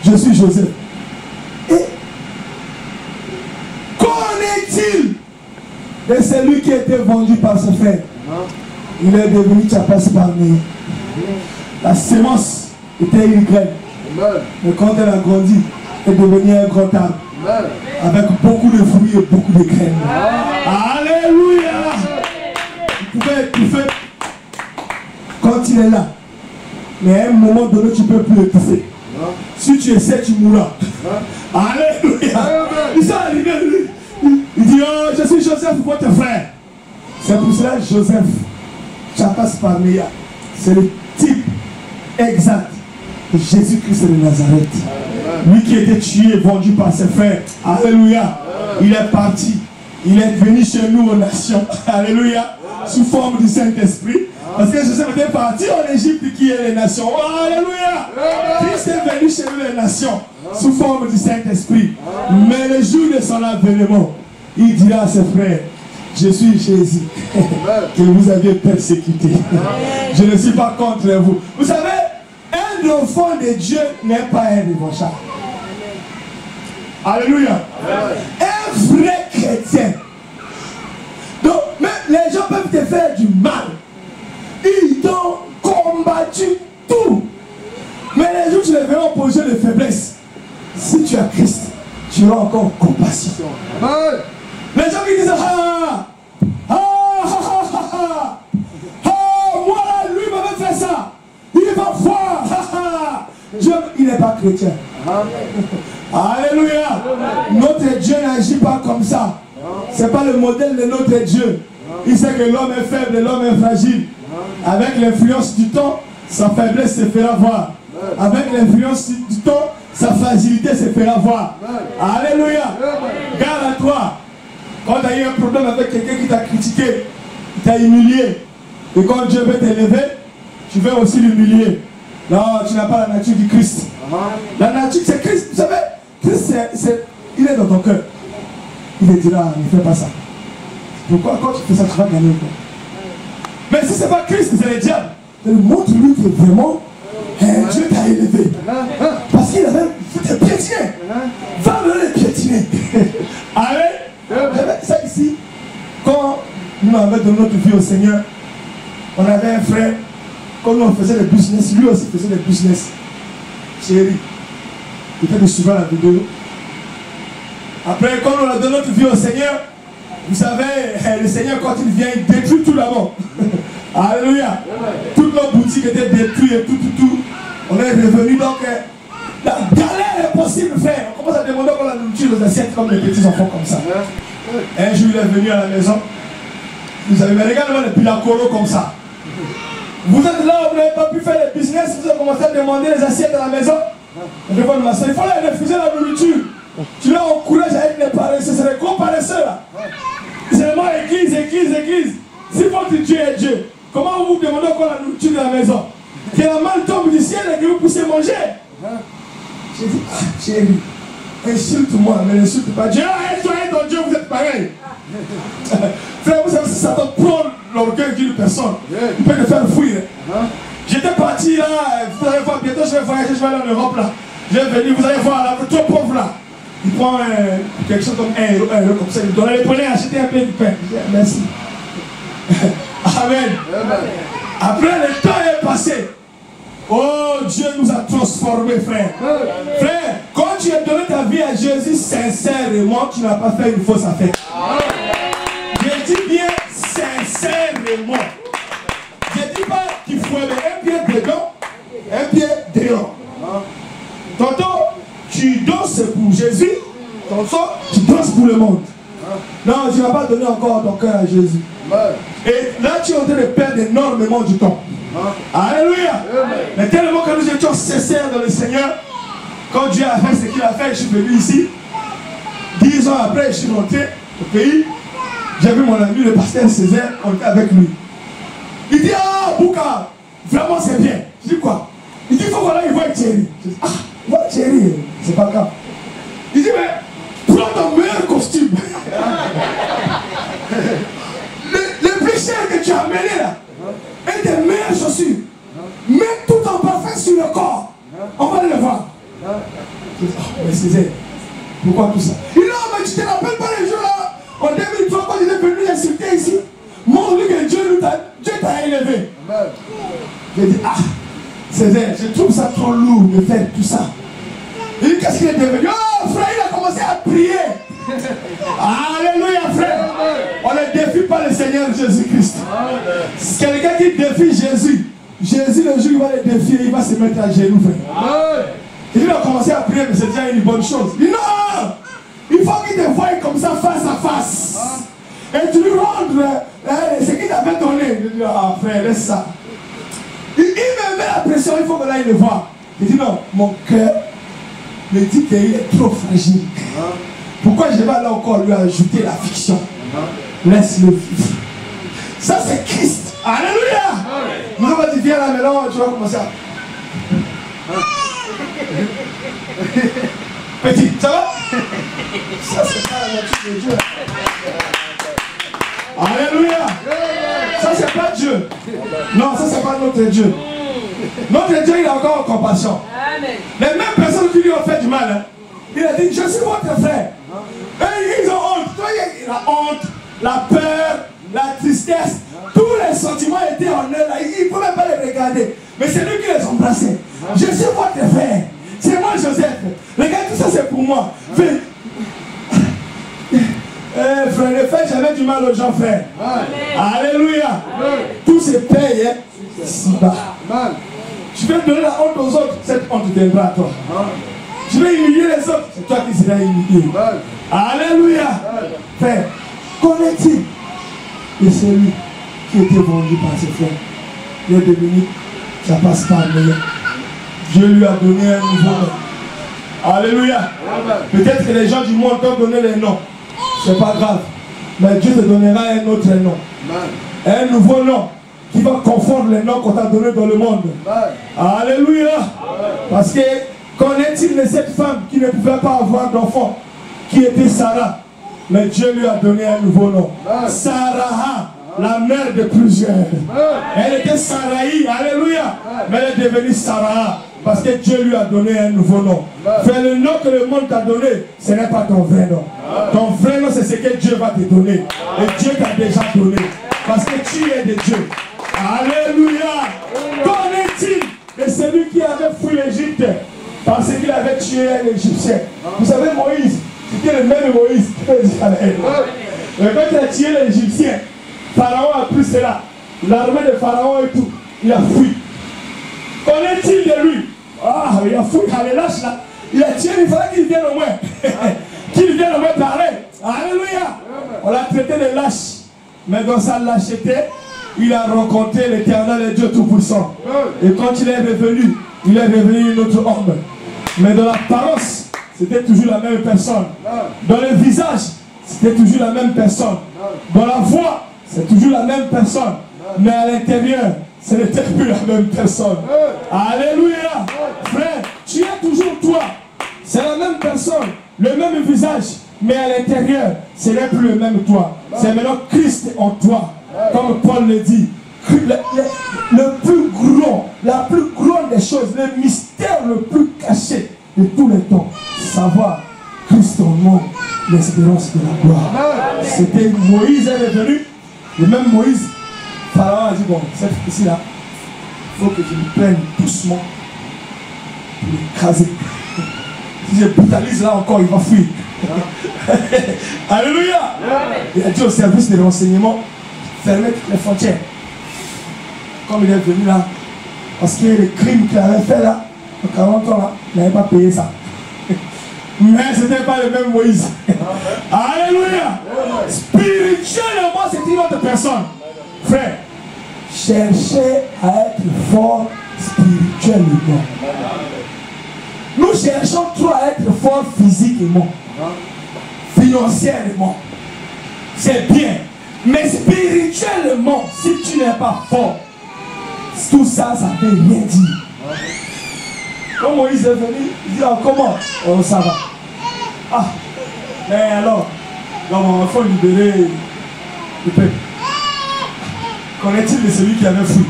Speaker 2: je suis Joseph. Et qu'en est-il de celui qui a été vendu par ses frères? Il est devenu Tchapas parmi. La sémence était une graine. Mais quand elle a grandi, elle est devenue un grand arbre. Avec beaucoup de fruits et beaucoup de graines. Alléluia. Il pouvait quand il est là. Mais à un moment donné, tu ne peux plus l'étouffer. Si tu essaies, tu mourras. Alléluia. Il s'est arrivé, il dit, oh, je suis Joseph, votre frère. C'est pour cela que Joseph, Tchapas Parmeya, c'est le type exact de Jésus-Christ de Nazareth. Lui qui était tué, vendu par ses frères. Alléluia. Il est parti. Il est venu chez nous aux nations. Alléluia. Sous forme du Saint-Esprit. Parce que Joseph était parti en Égypte qui est les nations. Oh, alléluia. Christ est venu chez nous les nations. Sous forme du Saint-Esprit. Mais le jour de son avènement, il dira à ses frères, je suis Jésus que vous avez persécuté. Je ne suis pas contre vous. Vous savez, un enfant de Dieu n'est pas un revanchard. Alléluia. Un vrai chrétien. Donc, même les gens peuvent te faire du mal. Ils t'ont combattu tout. Mais les jours où tu les verras en position de faiblesse, si tu as Christ, tu auras encore compassion. Les gens qui disent moi là, lui m'avait fait ça. Il va voir. Dieu, il n'est pas chrétien. Alléluia. Notre Dieu n'agit pas comme ça. Ce n'est pas le modèle de notre Dieu. Il sait que l'homme est faible et l'homme est fragile. Avec l'influence du temps, sa faiblesse se fera voir. Avec l'influence du temps, sa fragilité se fera voir. Alléluia. Garde à toi. Quand tu as eu un problème avec quelqu'un qui t'a critiqué, qui t'a humilié, et quand Dieu veut t'élever, tu veux aussi l'humilier. Non, tu n'as pas la nature du Christ. La nature, c'est Christ. Vous savez, Christ, il est dans ton cœur. Il te dira, ne fais pas ça. Pourquoi quand tu fais ça, tu vas gagner quoi? Mais si ce n'est pas Christ, c'est le diable. Montre-lui que vraiment, Dieu t'a élevé. Parce qu'il avait des piétinés. Va me les piétiner. Allez. Ça ici, quand nous avons donné notre vie au Seigneur, on avait un frère, quand nous on faisait des business, lui aussi faisait des business. Chérie, il fait de suivre la vidéo. Après, quand on a donné notre vie au Seigneur, vous savez, le Seigneur, quand il vient, il détruit tout d'abord. Alléluia. Toutes nos boutiques étaient détruites et tout. On est revenu, donc la galère est possible, frère. On commence à demander qu'on la nourriture aux assiettes comme les petits enfants comme ça. Un jour, il est venu à la maison. Vous avez regardé les pilacoros comme ça. Vous êtes là, vous n'avez pas pu faire les business, vous avez commencé à demander les assiettes à la maison. Il faut leur refuser la nourriture. Tu leur encourages à être des paresseux, c'est des gros paresseux là. C'est moi, église. Si votre Dieu est Dieu, comment vous demandez encore la nourriture de la maison? Que la main tombe du ciel et que vous puissiez manger. J'ai dit, chérie, insulte-moi, mais n'insulte pas Dieu. Toi et ton Dieu, vous êtes pareil. Frère, vous savez, si ça te prend l'orgueil d'une personne, il peut te faire fuir. J'étais parti là, vous allez voir, bientôt je vais voyager, je vais aller en Europe là. Je vais venir, vous allez voir là, le trop pauvre là. Il prend quelque chose comme 1 euro comme ça, il donne, allez, prenez, achetez un peu de pain. Je dis, merci. Amen. Après, le temps est passé. Oh, Dieu nous a transformés, frère. Frère, quand tu as donné ta vie à Jésus sincèrement, tu n'as pas fait une fausse affaire. Je dis bien sincèrement. Je ne dis pas qu'il faut aimer un pied dedans Tu danses pour le monde. Non, tu ne vas pas donner encore ton cœur à Jésus. Et là, tu es en train de perdre énormément du temps. Alléluia. Mais tellement que nous étions sincères dans le Seigneur, quand Dieu a fait ce qu'il a fait, je suis venu ici. 10 ans après, je suis rentré au pays. J'ai vu mon ami, le pasteur Césaire, on était avec lui. Il dit, ah, Bouka, vraiment c'est bien. Je dis quoi? Il dit, il faut qu'on aille voir Thierry. Je dis, ah, voir Thierry, c'est pas grave. Il dit, mais prends ton meilleur costume. le plus cher que tu as amené là, et tes meilleures chaussures. Mets tout en parfum sur le corps. On va aller le voir. Je dis, oh, mais Césaire, pourquoi tout ça? Il dit, non, mais tu te rappelles pas les jours là, en 2003, quand il est venu insulter ici, montre-lui que Dieu t'a élevé. J'ai dit, ah, Césaire, je trouve ça trop lourd de faire tout ça. Il dit, qu'est-ce qu'il est devenu? Oh, frère, il a commencé à prier. Alléluia, frère. On ne défie pas le Seigneur Jésus-Christ. Quelqu'un qui défie Jésus, Jésus, le jour où il va le défier, il va se mettre à genoux, frère. Il a commencé à prier, mais c'est déjà une bonne chose. Il dit, non, il faut qu'il te voie comme ça, face à face. Et tu lui rendes ce qu'il t'avait donné. Je dis, ah, frère, laisse ça. Il me met la pression, il faut que là il le voit. Il dit, non, mon cœur me dit qu'il est trop fragile. Pourquoi je vais là encore lui ajouter la fiction? Laisse-le vivre. Ça, c'est Christ. Alléluia. Nous allons dire, viens là maintenant, tu vas commencer à... Petit, ça va? Ça, c'est pas la nature de Dieu. Alléluia. Ça, c'est pas Dieu. Non, ça, c'est pas notre Dieu. Notre Dieu, il a encore compassion. Les mêmes personnes qui lui ont fait du mal, hein, il a dit, je suis votre frère. Et ils ont honte. Toi, la honte, la peur, la tristesse, tous les sentiments étaient en eux là. Ils ne pouvaient même pas les regarder. Mais c'est lui qui les embrassait. Je suis votre frère. C'est moi, Joseph. Regarde, tout ça, c'est pour moi. Frère, ne faites jamais du mal aux gens, frère. Alléluia. Tout se paye, hein, si bas. Tu veux donner la honte aux autres, cette honte viendra à toi. Tu veux humilier les autres, c'est toi qui seras humilié. Alléluia. Frère, connais-tu de celui qui était vendu par ses frères? Il est devenu, ça passe par meilleur. Dieu lui a donné un nouveau nom. Alléluia. Peut-être que les gens du monde t'ont donné les noms. C'est pas grave. Mais Dieu te donnera un autre nom. Un nouveau nom qui va confondre les noms qu'on t'a donnés dans le monde. Alléluia. Parce que connaît-il de cette femme qui ne pouvait pas avoir d'enfant, qui était Sarah? Mais Dieu lui a donné un nouveau nom. Sarah, la mère de plusieurs. Elle était Saraï. Alléluia. Mais elle est devenue Sarah. Parce que Dieu lui a donné un nouveau nom. Fais le nom que le monde t'a donné, ce n'est pas ton vrai nom. Ton vrai nom, c'est ce que Dieu va te donner. Et Dieu t'a déjà donné. Parce que tu es de Dieu. Alléluia. Qu'en est-il de celui qui avait fui l'Égypte parce qu'il avait tué un Égyptien? Vous savez, Moïse, c'était le même Moïse qu'Israël. Et quand il a tué l'Égyptien, Pharaon a pris cela. L'armée de Pharaon et tout, il a fui. Qu'en est-il de lui? Ah, il a fui, allez, lâche là. Il a tué, il fallait qu'il vienne au moins. Qu'il vienne au moins parler. Alléluia. On l'a traité de lâche. Mais dans sa lâcheté, il a rencontré l'Éternel et Dieu Tout-Puissant. Et quand il est revenu une autre homme. Mais dans l'apparence, c'était toujours la même personne. Dans le visage, c'était toujours la même personne. Dans la voix, c'est toujours la même personne. Mais à l'intérieur, ce n'était plus la même personne. Alléluia. Frère, tu es toujours toi. C'est la même personne, le même visage. Mais à l'intérieur, ce n'est plus le même toi. C'est maintenant Christ en toi. Comme Paul le dit. Le plus grand, la plus grande des choses, le mystère le plus caché de tous les temps. Savoir Christ en nous, l'espérance de la gloire. C'était Moïse est revenu. Le même Moïse, Pharaon a dit, bon, cette fois-ci-là, il faut que je me prenne doucement pour l'écraser. Si je brutalise là encore, il va fuir. Alléluia. Il a dit au service de renseignement, fermez toutes les frontières. Comme il est venu là, parce que les crimes qu'il avait fait là, en 40 ans là, il n'avait pas payé ça. Mais ce n'était pas le même Moïse. Alléluia. Spirituellement, c'est une autre personne. Frère, cherchez à être fort spirituellement. Nous cherchons trop à être fort physiquement, financièrement. C'est bien. Mais spirituellement, si tu n'es pas fort, tout ça, ça ne veut rien dire. Quand Moïse est venu, il dit, oh, comment? Oh, ça va. Ah, mais alors, il faut libérer le peuple. Qu'en-est-il de celui qui avait fui?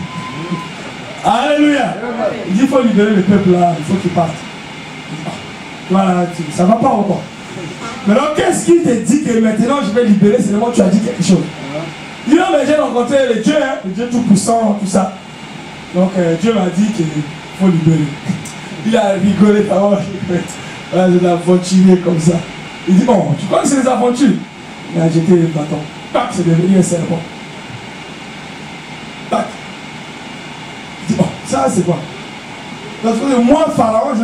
Speaker 2: Alléluia. Il dit, il faut libérer le peuple là, il faut qu'il parte. Voilà, ça ne va pas encore. Mais alors, qu'est-ce qui te dit que maintenant je vais libérer? C'est le moment où tu as dit quelque chose. Il dit, non, mais j'ai rencontré le Dieu, hein, le Dieu tout-puissant, tout ça. Donc, Dieu m'a dit qu'il faut libérer. Il a rigolé, voilà, c'est aventurier comme ça. Il dit, bon, tu crois que c'est des aventures? Il a jeté le bâton. Tac, c'est devenu un serpent. Tac. Il dit, bon, ça c'est quoi? Parce que moi, Pharaon,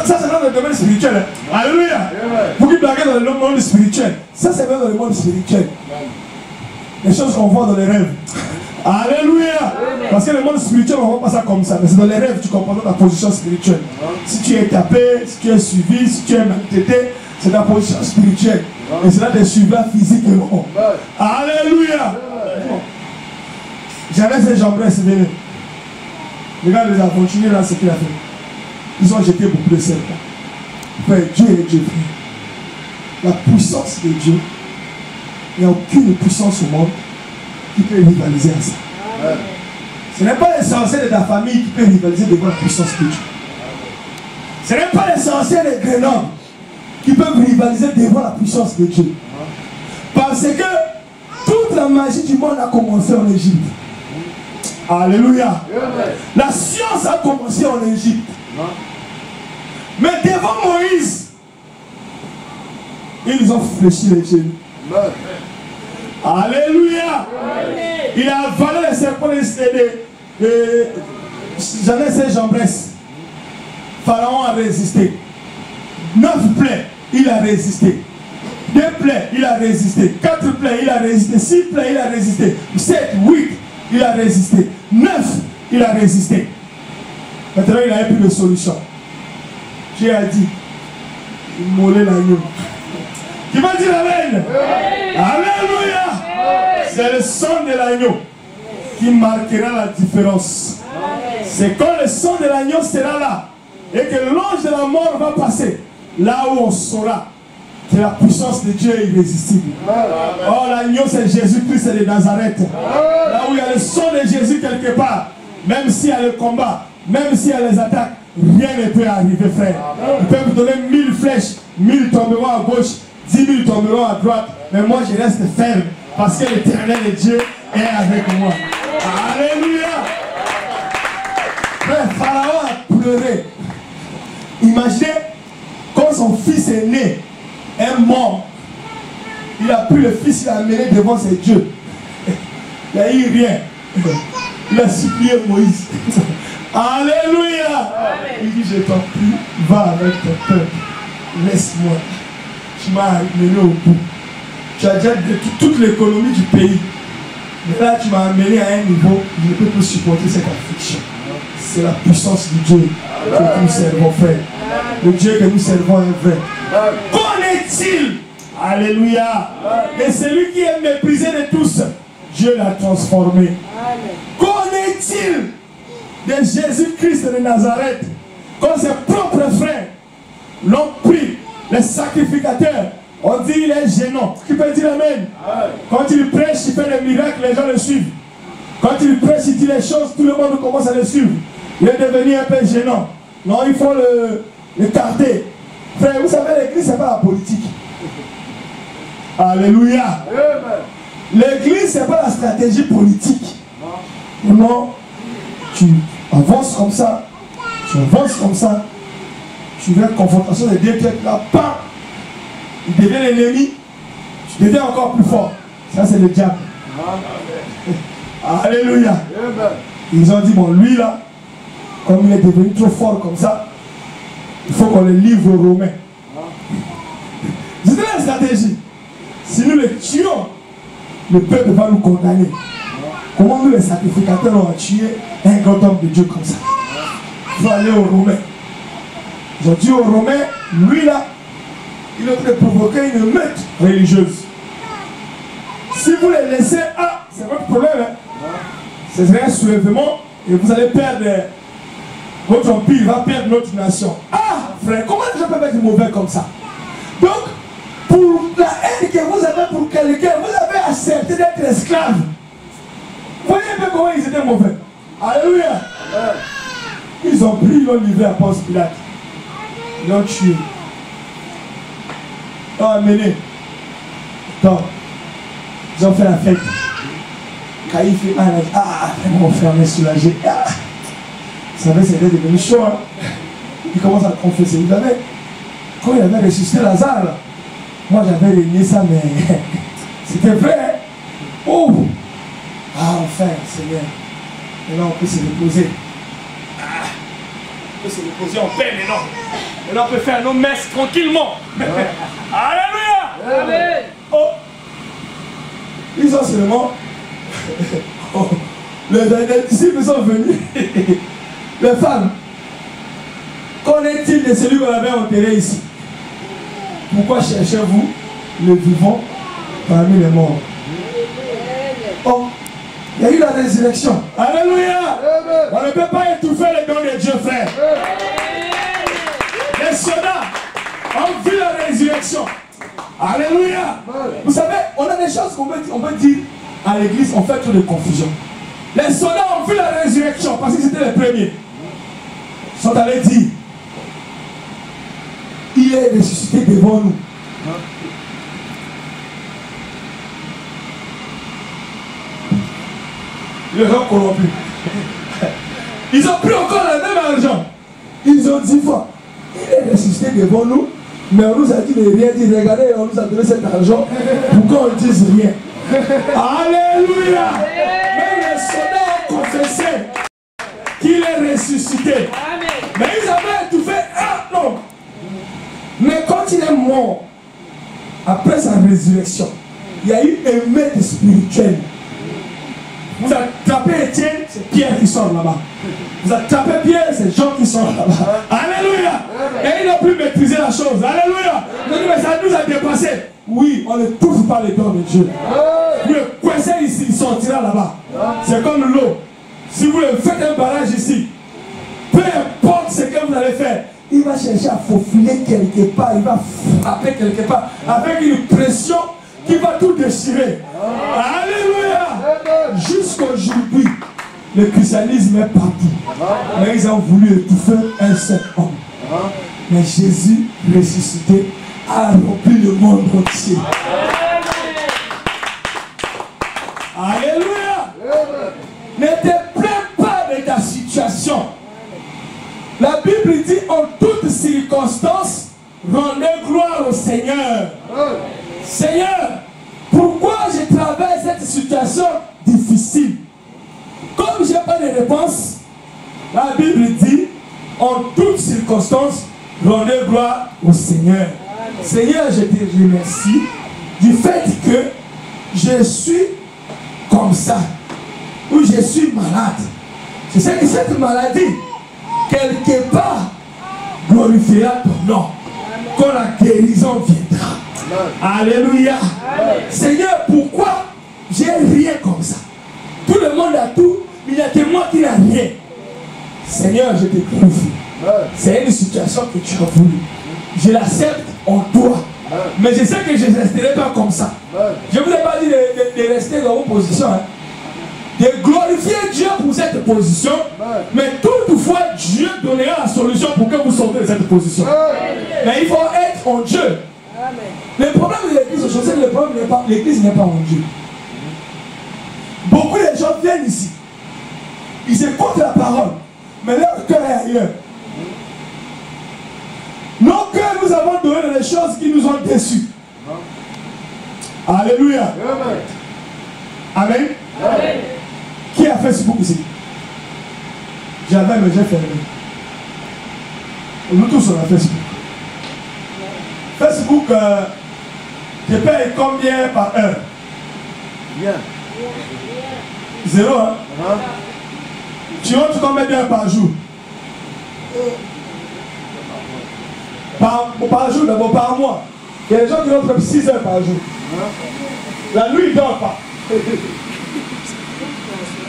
Speaker 2: ça c'est dans le domaine spirituel. Hein. Alléluia. Vous qui blaguez dans le monde spirituel, ça c'est même dans le monde spirituel. Les choses qu'on voit dans les rêves. Alléluia. Parce que le monde spirituel, on ne voit pas ça comme ça. Mais c'est dans les rêves que tu comprends ta position spirituelle. Si tu es tapé, si tu es suivi, si tu es maltraité, c'est ta position spirituelle. Et c'est là des suivants physiquement. Alléluia. J'avais ces jambes-là, c'est venu. Regarde les aventuriers là, ce qu'il a fait. Ils ont jeté beaucoup de serpents. Frère, Dieu est Dieu, frère. La puissance de Dieu, il n'y a aucune puissance au monde qui peut rivaliser à ça. Ce n'est pas les sorciers de ta famille qui peuvent rivaliser devant la puissance de Dieu. Ce n'est pas les sorciers de Grenoble qui peuvent rivaliser devant la puissance de Dieu. Parce que toute la magie du monde a commencé en Égypte. Alléluia. La science a commencé en Égypte. Mais devant Moïse, ils ont fléchi les genoux. Alléluia. Il a avalé les serpents de Janès et Jambres. Pharaon a résisté. 9 plaies, il a résisté. 2 plaies, il a résisté. 4 plaies, il a résisté. 6 plaies, il a résisté. 7, 8, il a résisté. 9, il a résisté. Maintenant, il n'avait plus de solution. Dieu a dit, immolez l'agneau. Qui va dire amen? Alléluia. C'est le sang de l'agneau qui marquera la différence. C'est quand le sang de l'agneau sera là et que l'ange de la mort va passer, là où on saura que la puissance de Dieu est irrésistible. Oh, l'agneau c'est Jésus-Christ de Nazareth. Là où il y a le sang de Jésus quelque part, même s'il y a le combat, même s'il y a les attaques, rien ne peut arriver, frère. Ils peuvent vous donner 1000 flèches, 1000 tomberont à gauche, 10 000 tomberont à droite, mais moi je reste ferme parce que l'Éternel de Dieu est avec moi. Alléluia. Frère, Pharaon a pleuré. Imaginez quand son fils est né, est mort. Il a pris le fils, il l'a amené devant ses dieux. Il n'a eu rien. Il a supplié Moïse. Alléluia. Il dit, je t'en prie, va avec ton peuple. Laisse-moi. Tu m'as amené au bout. Tu as déjà détruit toute l'économie du pays. Mais là, tu m'as amené à un niveau où je ne peux plus supporter cette affliction. C'est la puissance du Dieu que nous servons, frère. Le Dieu que nous servons est vrai. Qu'en est-il? Alléluia. Et celui qui est méprisé de tous, Dieu l'a transformé. Qu'en est-il de Jésus-Christ de Nazareth? Quand ses propres frères l'ont pris, les sacrificateurs, on dit il est gênant. Qui peut dire amen? Quand il prêche, il fait des miracles, les gens le suivent. Quand il prêche, il dit les choses, tout le monde commence à le suivre. Il est devenu un peu gênant. Non, il faut le carter. Frère, vous savez, l'église, ce n'est pas la politique. Alléluia. L'église, ce n'est pas la stratégie politique. Non, tu avances comme ça. Tu avances comme ça. Tu veux une confrontation de Dieu, tu es là, bam, il devient l'ennemi, tu deviens encore plus fort. Ça, c'est le diable. Alléluia. Ils ont dit, bon, lui là, comme il est devenu trop fort comme ça, il faut qu'on le livre aux Romains. C'était la stratégie. Si nous les tuons, le peuple va nous condamner. Comment nous les sacrificateurs ont tué un grand homme de Dieu comme ça? Il faut aller aux Romains. Ils ont dit aux Romains, lui là, il est en train de provoquer une meute religieuse. Si vous les laissez, c'est votre problème. Hein? Ce serait un soulèvement et vous allez perdre, votre empire va perdre notre nation. Frère, comment les gens peuvent être mauvais comme ça? Donc, pour la haine que vous avez pour quelqu'un, vous avez accepté d'être esclave. Voyez un peu comment ils étaient mauvais. Alléluia. Ils ont pris, ils l'ont livré à Ponce Pilate. Ils l'ont tué. Ils l'ont amené. Donc, ils ont fait la fête. Caïphe et Anne, mon frère, on est soulagé. Vous savez, c'était devenu chaud. Hein? Il commence à confesser. Vous savez, quand il avait ressuscité Lazare, là, moi j'avais régné ça, mais c'était vrai. Hein? Oh! Enfin, Seigneur. Maintenant on peut se reposer. On peut se reposer en paix maintenant. Maintenant on peut faire nos messes tranquillement. Alléluia! Amen. Oh! Ils ont seulement. Oh. Les disciples sont venus. Les femmes. Qu'en est-il de celui qu'on avait enterré ici? Pourquoi cherchez-vous le vivant parmi les morts? Oh, il y a eu la résurrection. Alléluia. On ne peut pas étouffer les dons de Dieu, frère. Les soldats ont vu la résurrection. Alléluia. Vous savez, on a des choses qu'on peut dire à l'église, on fait trop de confusion. Les soldats ont vu la résurrection parce que c'était les premiers. Ils sont allés dire, il est ressuscité devant nous. Les gens corrompus. Ils ont pris encore le même argent. Ils ont dit fois, il est ressuscité devant nous, mais on nous a dit de rien dire. Regardez, on nous a donné cet argent. Pourquoi on ne dise rien? Alléluia. Même les soldats ont confessé qu'il est ressuscité. Mais ils avaient étouffé. Non. Mais quand il est mort, après sa résurrection, il y a eu un maître spirituel. Vous attrapez Étienne, c'est Pierre qui sort là-bas. Vous attrapez Pierre, c'est Jean qui sort là-bas. Alléluia. Et il n'a plus maîtrisé la chose. Alléluia. Mais ça nous a dépassé. Oui, on ne touche pas les dons de Dieu. Vous le coincez ici, il sortira là-bas. C'est comme l'eau. Si vous le faites un barrage ici, peu importe ce que vous allez faire, il va chercher à faufiler quelque part, il va frapper quelque part avec une pression qui va tout déchirer. Alléluia. Jusqu'aujourd'hui, le christianisme est partout. Mais ils ont voulu étouffer un seul homme. Mais Jésus ressuscité a rempli le monde entier. Alléluia. Ne te plains pas de ta situation. La Bible dit en toutes circonstances, rendez gloire au Seigneur. Seigneur, pourquoi je traverse cette situation difficile? Comme je n'ai pas de réponse, la Bible dit en toutes circonstances, rendez gloire au Seigneur. Seigneur, je te remercie du fait que je suis comme ça, ou je suis malade. Je sais que cette maladie, quelque part, glorifiera ton nom. Quand la guérison viendra. Alléluia. Seigneur, pourquoi j'ai rien comme ça? Tout le monde a tout, mais il n'y a que moi qui n'ai rien. Seigneur, je te glorifie. C'est une situation que tu as voulu. Je l'accepte en toi. Mais je sais que je ne resterai pas comme ça. Je ne vous ai pas dit de rester dans vos positions. Hein. De glorifier Dieu pour cette position. Mais toutefois, Dieu donnera la solution pour que vous sortez de cette position. Mais il faut être en Dieu. Le problème de l'église aujourd'hui, c'est que le problème n'est pas, l'église n'est pas en Dieu. Beaucoup de gens viennent ici. Ils écoutent la parole. Mais leur cœur est ailleurs. Nos cœurs nous avons donné des choses qui nous ont déçus. Alléluia. Amen. Amen. Qui a Facebook ici? J'avais, mais j'ai fermé. Nous tous on a Facebook. Facebook, Je paye combien par heure?
Speaker 3: Bien.
Speaker 2: 0, hein? Tu rentres combien d'heures par jour? Par jour, d'abord par mois. Il y a des gens qui rentrent 6 heures par jour. La nuit, ils ne dorment pas.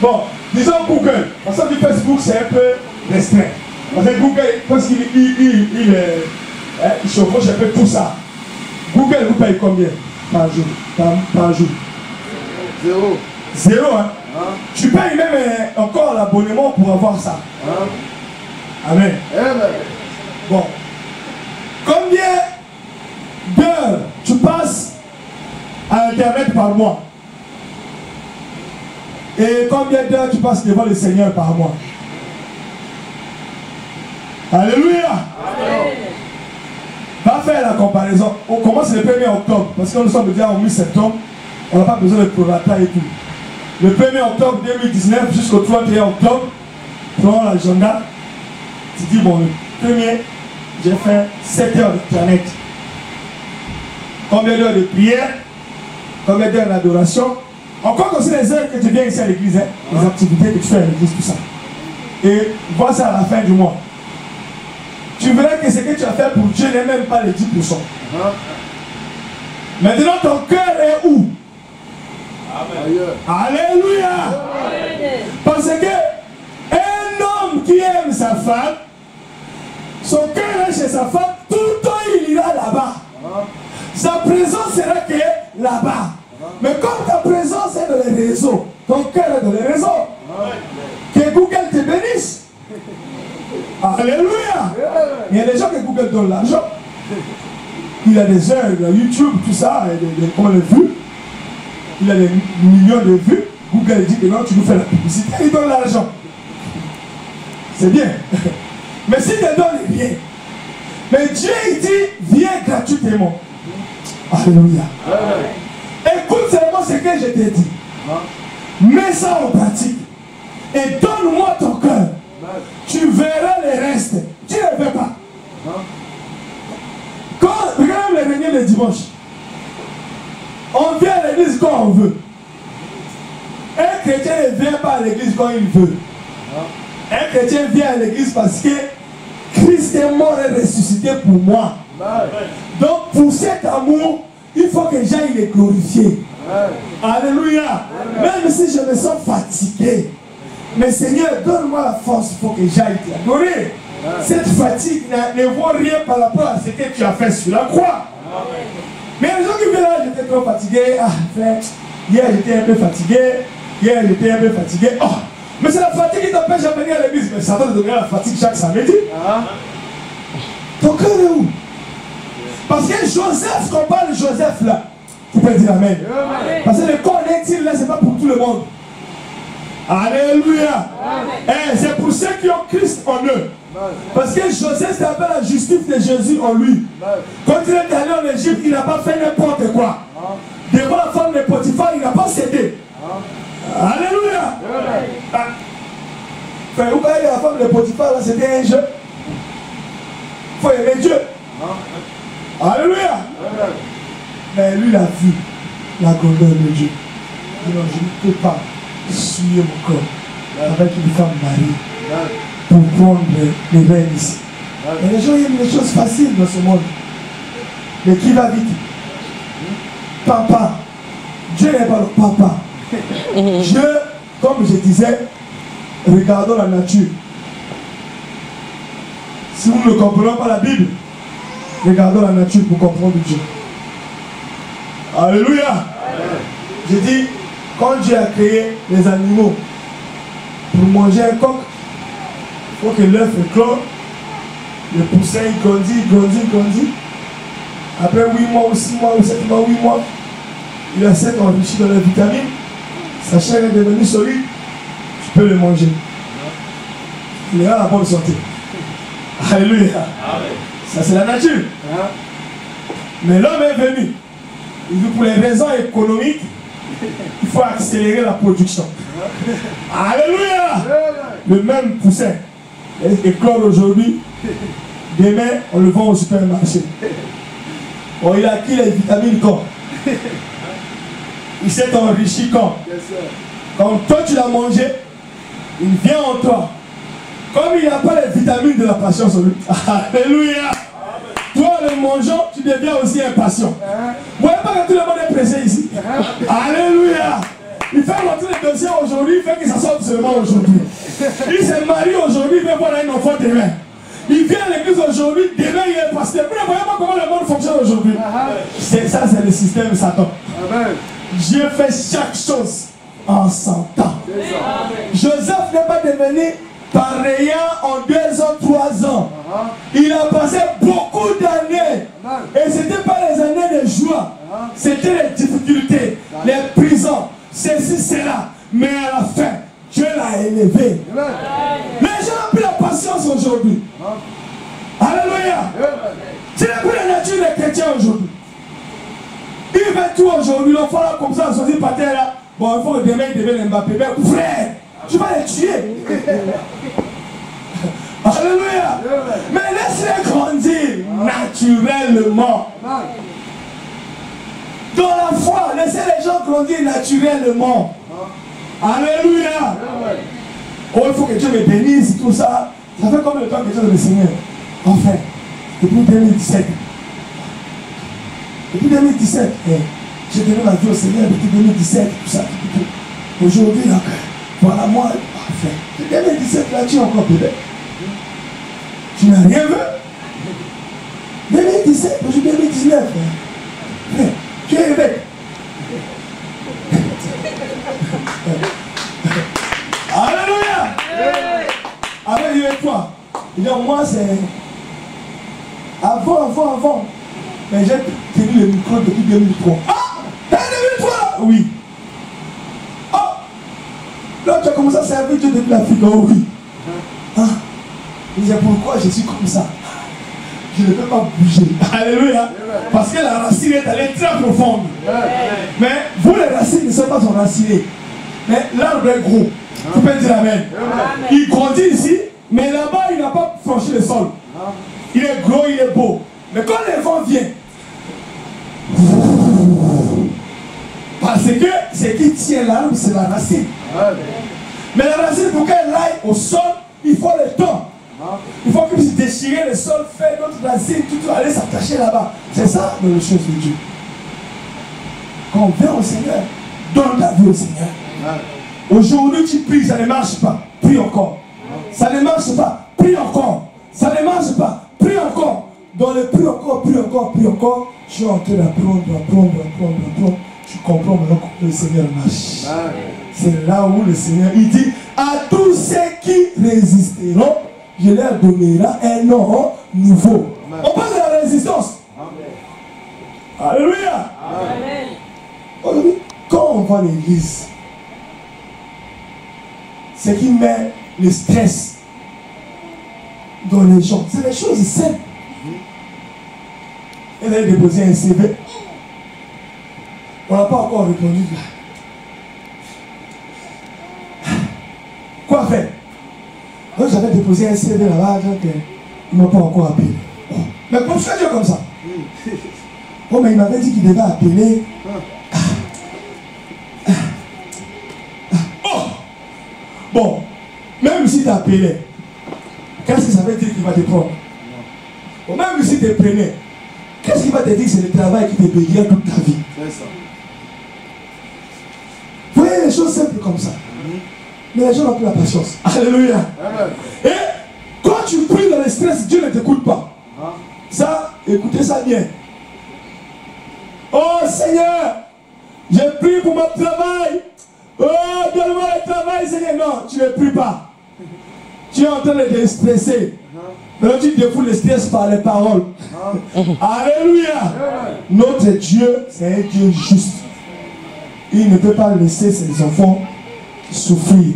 Speaker 2: Bon, disons Google. Parce que Facebook, c'est un peu restreint. Parce que Google, parce qu'il chevauche un peu tout ça. Google, vous payez combien par jour? Par jour?
Speaker 3: 0.
Speaker 2: 0, hein? Tu payes même encore l'abonnement pour avoir ça. Amen. Bon. Combien d'heures tu passes à Internet par mois? Et combien d'heures tu passes devant le Seigneur par mois? Alléluia. Amen. Va faire la comparaison. On commence le 1er octobre. Parce que nous sommes déjà en mi-septembre. On n'a pas besoin de prorata et tout. Le 1er octobre 2019 jusqu'au 31 octobre, prends l'agenda. Tu dis, bon, le 1er, j'ai fait 7 heures d'Internet. Combien d'heures de prière? Combien d'heures d'adoration? Encore aussi les heures que tu viens ici à l'église, hein? Les activités que tu fais à l'église, tout ça. Et vois ça à la fin du mois. Tu verras que ce que tu as fait pour Dieu n'est même pas les 10%. Maintenant, ton cœur est où? Alléluia. Parce que un homme qui aime sa femme, son cœur est chez sa femme, tout le temps il ira là-bas. Sa présence sera que là-bas. Mais comme ta présence est dans les réseaux, ton cœur est dans les réseaux. Que Google te bénisse. Alléluia. Il y a des gens que Google donne l'argent. Il a des heures, il a YouTube, tout ça, comment les vues. Il a des millions de vues. Google dit que non, tu nous fais la publicité. Il donne l'argent. C'est bien. Mais s'il te donne rien. Mais Dieu il dit, viens gratuitement. Alléluia. Écoute seulement ce que je t'ai dit. Mets ça en pratique. Et donne-moi ton cœur. Tu verras le reste. Tu ne veux pas. Regarde les réunions de dimanche. On vient à l'église quand on veut. Un chrétien ne vient pas à l'église quand il veut. Un chrétien vient à l'église parce que Christ est mort et ressuscité pour moi. Donc pour cet amour, il faut que j'aille le glorifier. Alléluia. Même si je me sens fatigué, mais Seigneur, donne-moi la force, il faut que j'aille t'adorer. Cette fatigue ne vaut rien par rapport à ce que tu as fait sur la croix. Mais les gens qui viennent là, j'étais trop fatigué. Hier j'étais un peu fatigué. Hier j'étais un peu fatigué. Oh, mais c'est la fatigue qui t'empêche à venir à l'église. Mais ça doit te donner la fatigue chaque samedi. Ton cœur est où? Parce que Joseph, qu'on parle de Joseph là, tu peux dire amen. Parce que le corps est-il là, c'est pas pour tout le monde. Alléluia. C'est pour ceux qui ont Christ en eux. Parce que Joseph s'appelle la justice de Jésus en lui. Quand il est allé en Égypte, il n'a pas fait n'importe quoi. Devant la femme de Potiphar, il n'a pas cédé. Alléluia. Vous voyez, la femme de Potiphar, c'était un jeu. Il faut aimer Dieu. Alléluia. Mais lui, il a vu la grandeur de Dieu. Il dit non, je ne peux pas souiller mon corps avec une femme mariée pour prendre les rênes ici. Et les gens aiment les choses faciles dans ce monde. Mais qui va vite? Papa. Dieu n'est pas le papa. Dieu, comme je disais, regardons la nature. Si nous ne comprenons pas la Bible, regardons la nature pour comprendre Dieu. Alléluia. J'ai dit, quand Dieu a créé les animaux pour manger un coq, il faut que l'œuf éclore, le poussin il grandit. Après 8 mois ou 6 mois ou 7 mois, 8 mois, il a s'est enrichi dans les vitamines, sa chair est devenue solide, tu peux le manger. Il est à la bonne santé. Alléluia. Ça c'est la nature. Mais l'homme est venu. Il dit pour les raisons économiques, il faut accélérer la production. Alléluia. Le même poussin éclore aujourd'hui, demain on le vend au supermarché. Bon, il a acquis les vitamines quand Il s'est enrichi quand? Quand toi tu l'as mangé, il vient en toi. Comme il n'a pas les vitamines de la patience en lui. Alléluia. Toi, le mangeant, tu deviens aussi impatient. Vous voyez pas que tout le monde est pressé ici? Alléluia. Il fait rentrer le dossier aujourd'hui, il fait que ça sorte seulement aujourd'hui. Il s'est marié aujourd'hui, il veut voir un enfant demain. Il vient à l'église aujourd'hui, demain il est pasteur. Vous ne voyez pas comment le monde fonctionne aujourd'hui. Ça, c'est le système de Satan. Dieu fait chaque chose en son temps. Joseph n'est pas devenu pareil en 2 ans, 3 ans. Il a passé beaucoup d'années. Et ce n'était pas les années de joie. C'était les difficultés, les prisons, ceci, cela. Mais à la fin, Dieu l'a élevé. Les gens ont plus la patience aujourd'hui. Alléluia. C'est la plus la nature des chrétiens aujourd'hui. Il fait tout aujourd'hui. L'enfant là comme ça, choisi par terre là. Bon, il faut que demain il devienne Mbappé. Mais frère, tu vas les tuer. Alléluia. Mais laisse-les grandir naturellement. Dans la foi, laissez les gens grandir naturellement. Alléluia. Oh, il faut que Dieu me bénisse, tout ça. Ça fait combien de temps que Dieu le Seigneur? Enfin, depuis 2017. Depuis 2017, j'ai donné ma vie au Seigneur depuis 2017, tout ça. Aujourd'hui, voilà moi, parfait. Depuis 2017, là, tu es encore bébé. Tu n'as rien vu. 2017, aujourd'hui 2019. Tu es évêque. Alléluia. Avec toi. Moi, c'est... Avant. Mais j'ai tenu le micro depuis 2003. Ah! 2003? Oui. Oh! Là, tu as commencé à servir Dieu depuis l'Afrique. Oh oui. Ah! C'est pourquoi je suis comme ça. Je ne peux pas bouger. Alléluia. Parce que la racine est allée très profonde. Mais vous, les racines ne sont pas enracinées. Mais l'arbre est gros. Tu peux dire amen. Il grandit ici, mais là-bas, il n'a pas franchi le sol. Il est gros, il est beau. Mais quand le vent vient, parce que ce qui tient l'arbre, c'est la racine. Mais la racine, pour qu'elle aille au sol, il faut le temps. Il faut que puisse déchirer le sol, faire notre racine, tout aller s'attacher là-bas. C'est ça dans les choses de Dieu. Quand on vient au Seigneur, donne ta vie au Seigneur. Aujourd'hui, tu pries, ça ne marche pas. Prie encore. Ça ne marche pas. Prie encore. Ça ne marche pas. Prie encore. Dans le prie encore, je suis en train d'apprendre. Tu comprends maintenant que le Seigneur marche. C'est là où le Seigneur, il dit, à tous ceux qui résisteront, je leur donnerai un nom nouveau. On parle de la résistance. Alléluia. Aujourd'hui, quand on va à l'église, ce qui met le stress dans les gens, c'est les choses simples. Elle a déposé un CV. On n'a pas encore répondu là. Quoi faire? Donc j'avais déposé un CV là-bas, donc ils ne m'ont pas encore appelé. Oh. Mais pourquoi tu es comme ça? Oh, mais il m'avait dit qu'il devait appeler. Oh! Bon, même si tu appelais, qu'est-ce que ça veut dire qu'il va te prendre? Bon, même si tu prenais, qu'est-ce qu'il va te dire? C'est le travail qui te payera toute ta vie. C'est ça. Vous voyez les choses simples comme ça. Mais les gens n'ont plus la patience. Alléluia. Amen. Et quand tu pries dans le stress, Dieu ne t'écoute pas. Ça, écoutez ça bien. Oh Seigneur, j'ai prié pour mon travail. Oh, donne-moi le travail, Seigneur. Non, tu ne pries pas. Tu es en train de te stresser. Maintenant, tu défoules le stress par les paroles. Alléluia. Notre Dieu, c'est un Dieu juste. Il ne peut pas laisser ses enfants souffrir.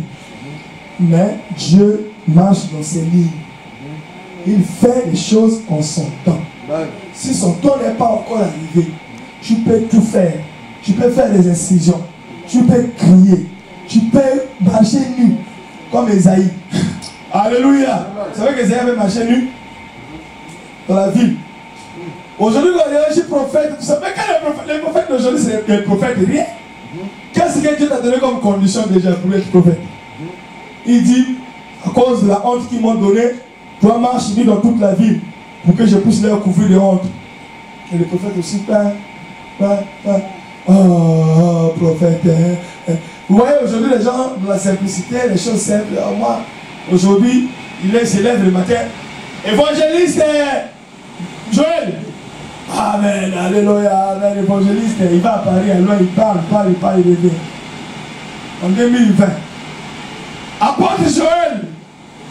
Speaker 2: Mais Dieu marche dans ses lignes. Il fait les choses en son temps. Si son temps n'est pas encore arrivé, tu peux tout faire. Tu peux faire des incisions. Tu peux crier. Tu peux marcher nu. Comme Esaïe. Alléluia. Vous savez qu'Esaïe avait marché nu dans la ville. Aujourd'hui, quand il y a un prophète, tu sais, mais quand les prophètes d'aujourd'hui, c'est les prophètes de rien. Qu'est-ce que Dieu t'a donné comme condition déjà pour être prophète? Il dit, à cause de la honte qu'ils m'ont donnée, toi marche dans toute la ville pour que je puisse leur couvrir de honte. Et le prophète aussi, oh, prophète. Vous voyez, aujourd'hui, les gens, dans la simplicité, les choses simples. Moi, aujourd'hui, il se lève le matin. Évangéliste Joël. Amen, alléluia, amen, évangéliste. Il va à Paris, alors il parle, il revient. En 2020. Apôtre Joël.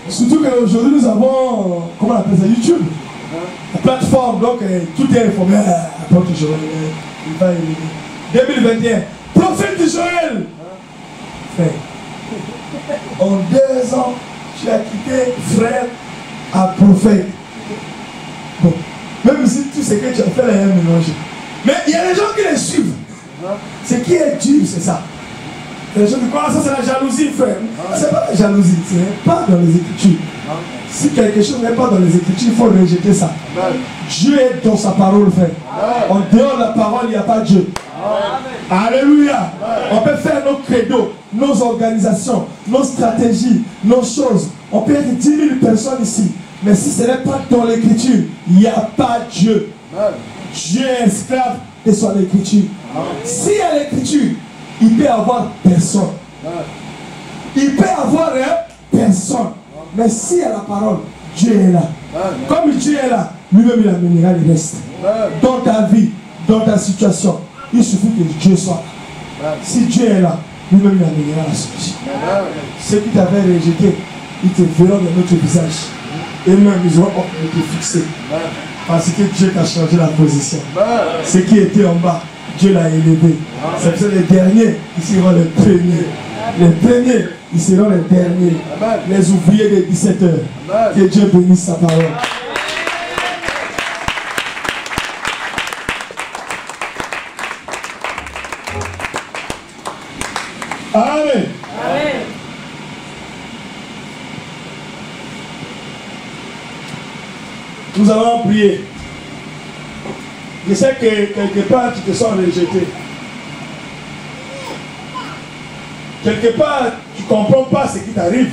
Speaker 2: Surtout qu'aujourd'hui, nous avons, comment on appelle ça, YouTube. La plateforme, donc tout est informé. Apôtre Joël, il va y revient. 2021. Prophète Joël. Frère. En 2 ans, tu as quitté frère à prophète. Bon. Même si tout ce que tu as fait là est mélangé. Mais il y a des gens qui les suivent. Ce qui est dur, c'est ça. Les gens disent, ça c'est la jalousie, frère. C'est pas la jalousie, c'est pas dans les Écritures. Si quelque chose n'est pas dans les Écritures, il faut rejeter ça. Dieu est dans sa parole, frère. En dehors de la parole, il n'y a pas Dieu. Alléluia. On peut faire nos credos, nos organisations, nos stratégies, nos choses. On peut être 10 000 personnes ici. Mais si ce n'est pas dans l'écriture, il n'y a pas Dieu. Dieu est esclave de son écriture. S'il y a l'écriture, il peut y avoir personne. Il peut y avoir personne. Mais s'il y a la parole, Dieu est là. Comme Dieu est là, lui-même il amènera le reste. Dans ta vie, dans ta situation, il suffit que Dieu soit là. Si Dieu est là, lui-même il amènera la solution. Ceux qui t'avaient rejeté, ils te verront dans notre visage. Et même ils auront honte de te fixer. Parce que Dieu t'a changé la position. Ce qui était en bas, Dieu l'a élevé. C'est pour ça les derniers, ils seront les premiers. Les premiers, ils seront les derniers. Les ouvriers de 17 heures. Que Dieu bénisse sa parole. Amen. Amen. Nous allons prier. Je sais que quelque part tu te sens rejeté. Quelque part tu ne comprends pas ce qui t'arrive.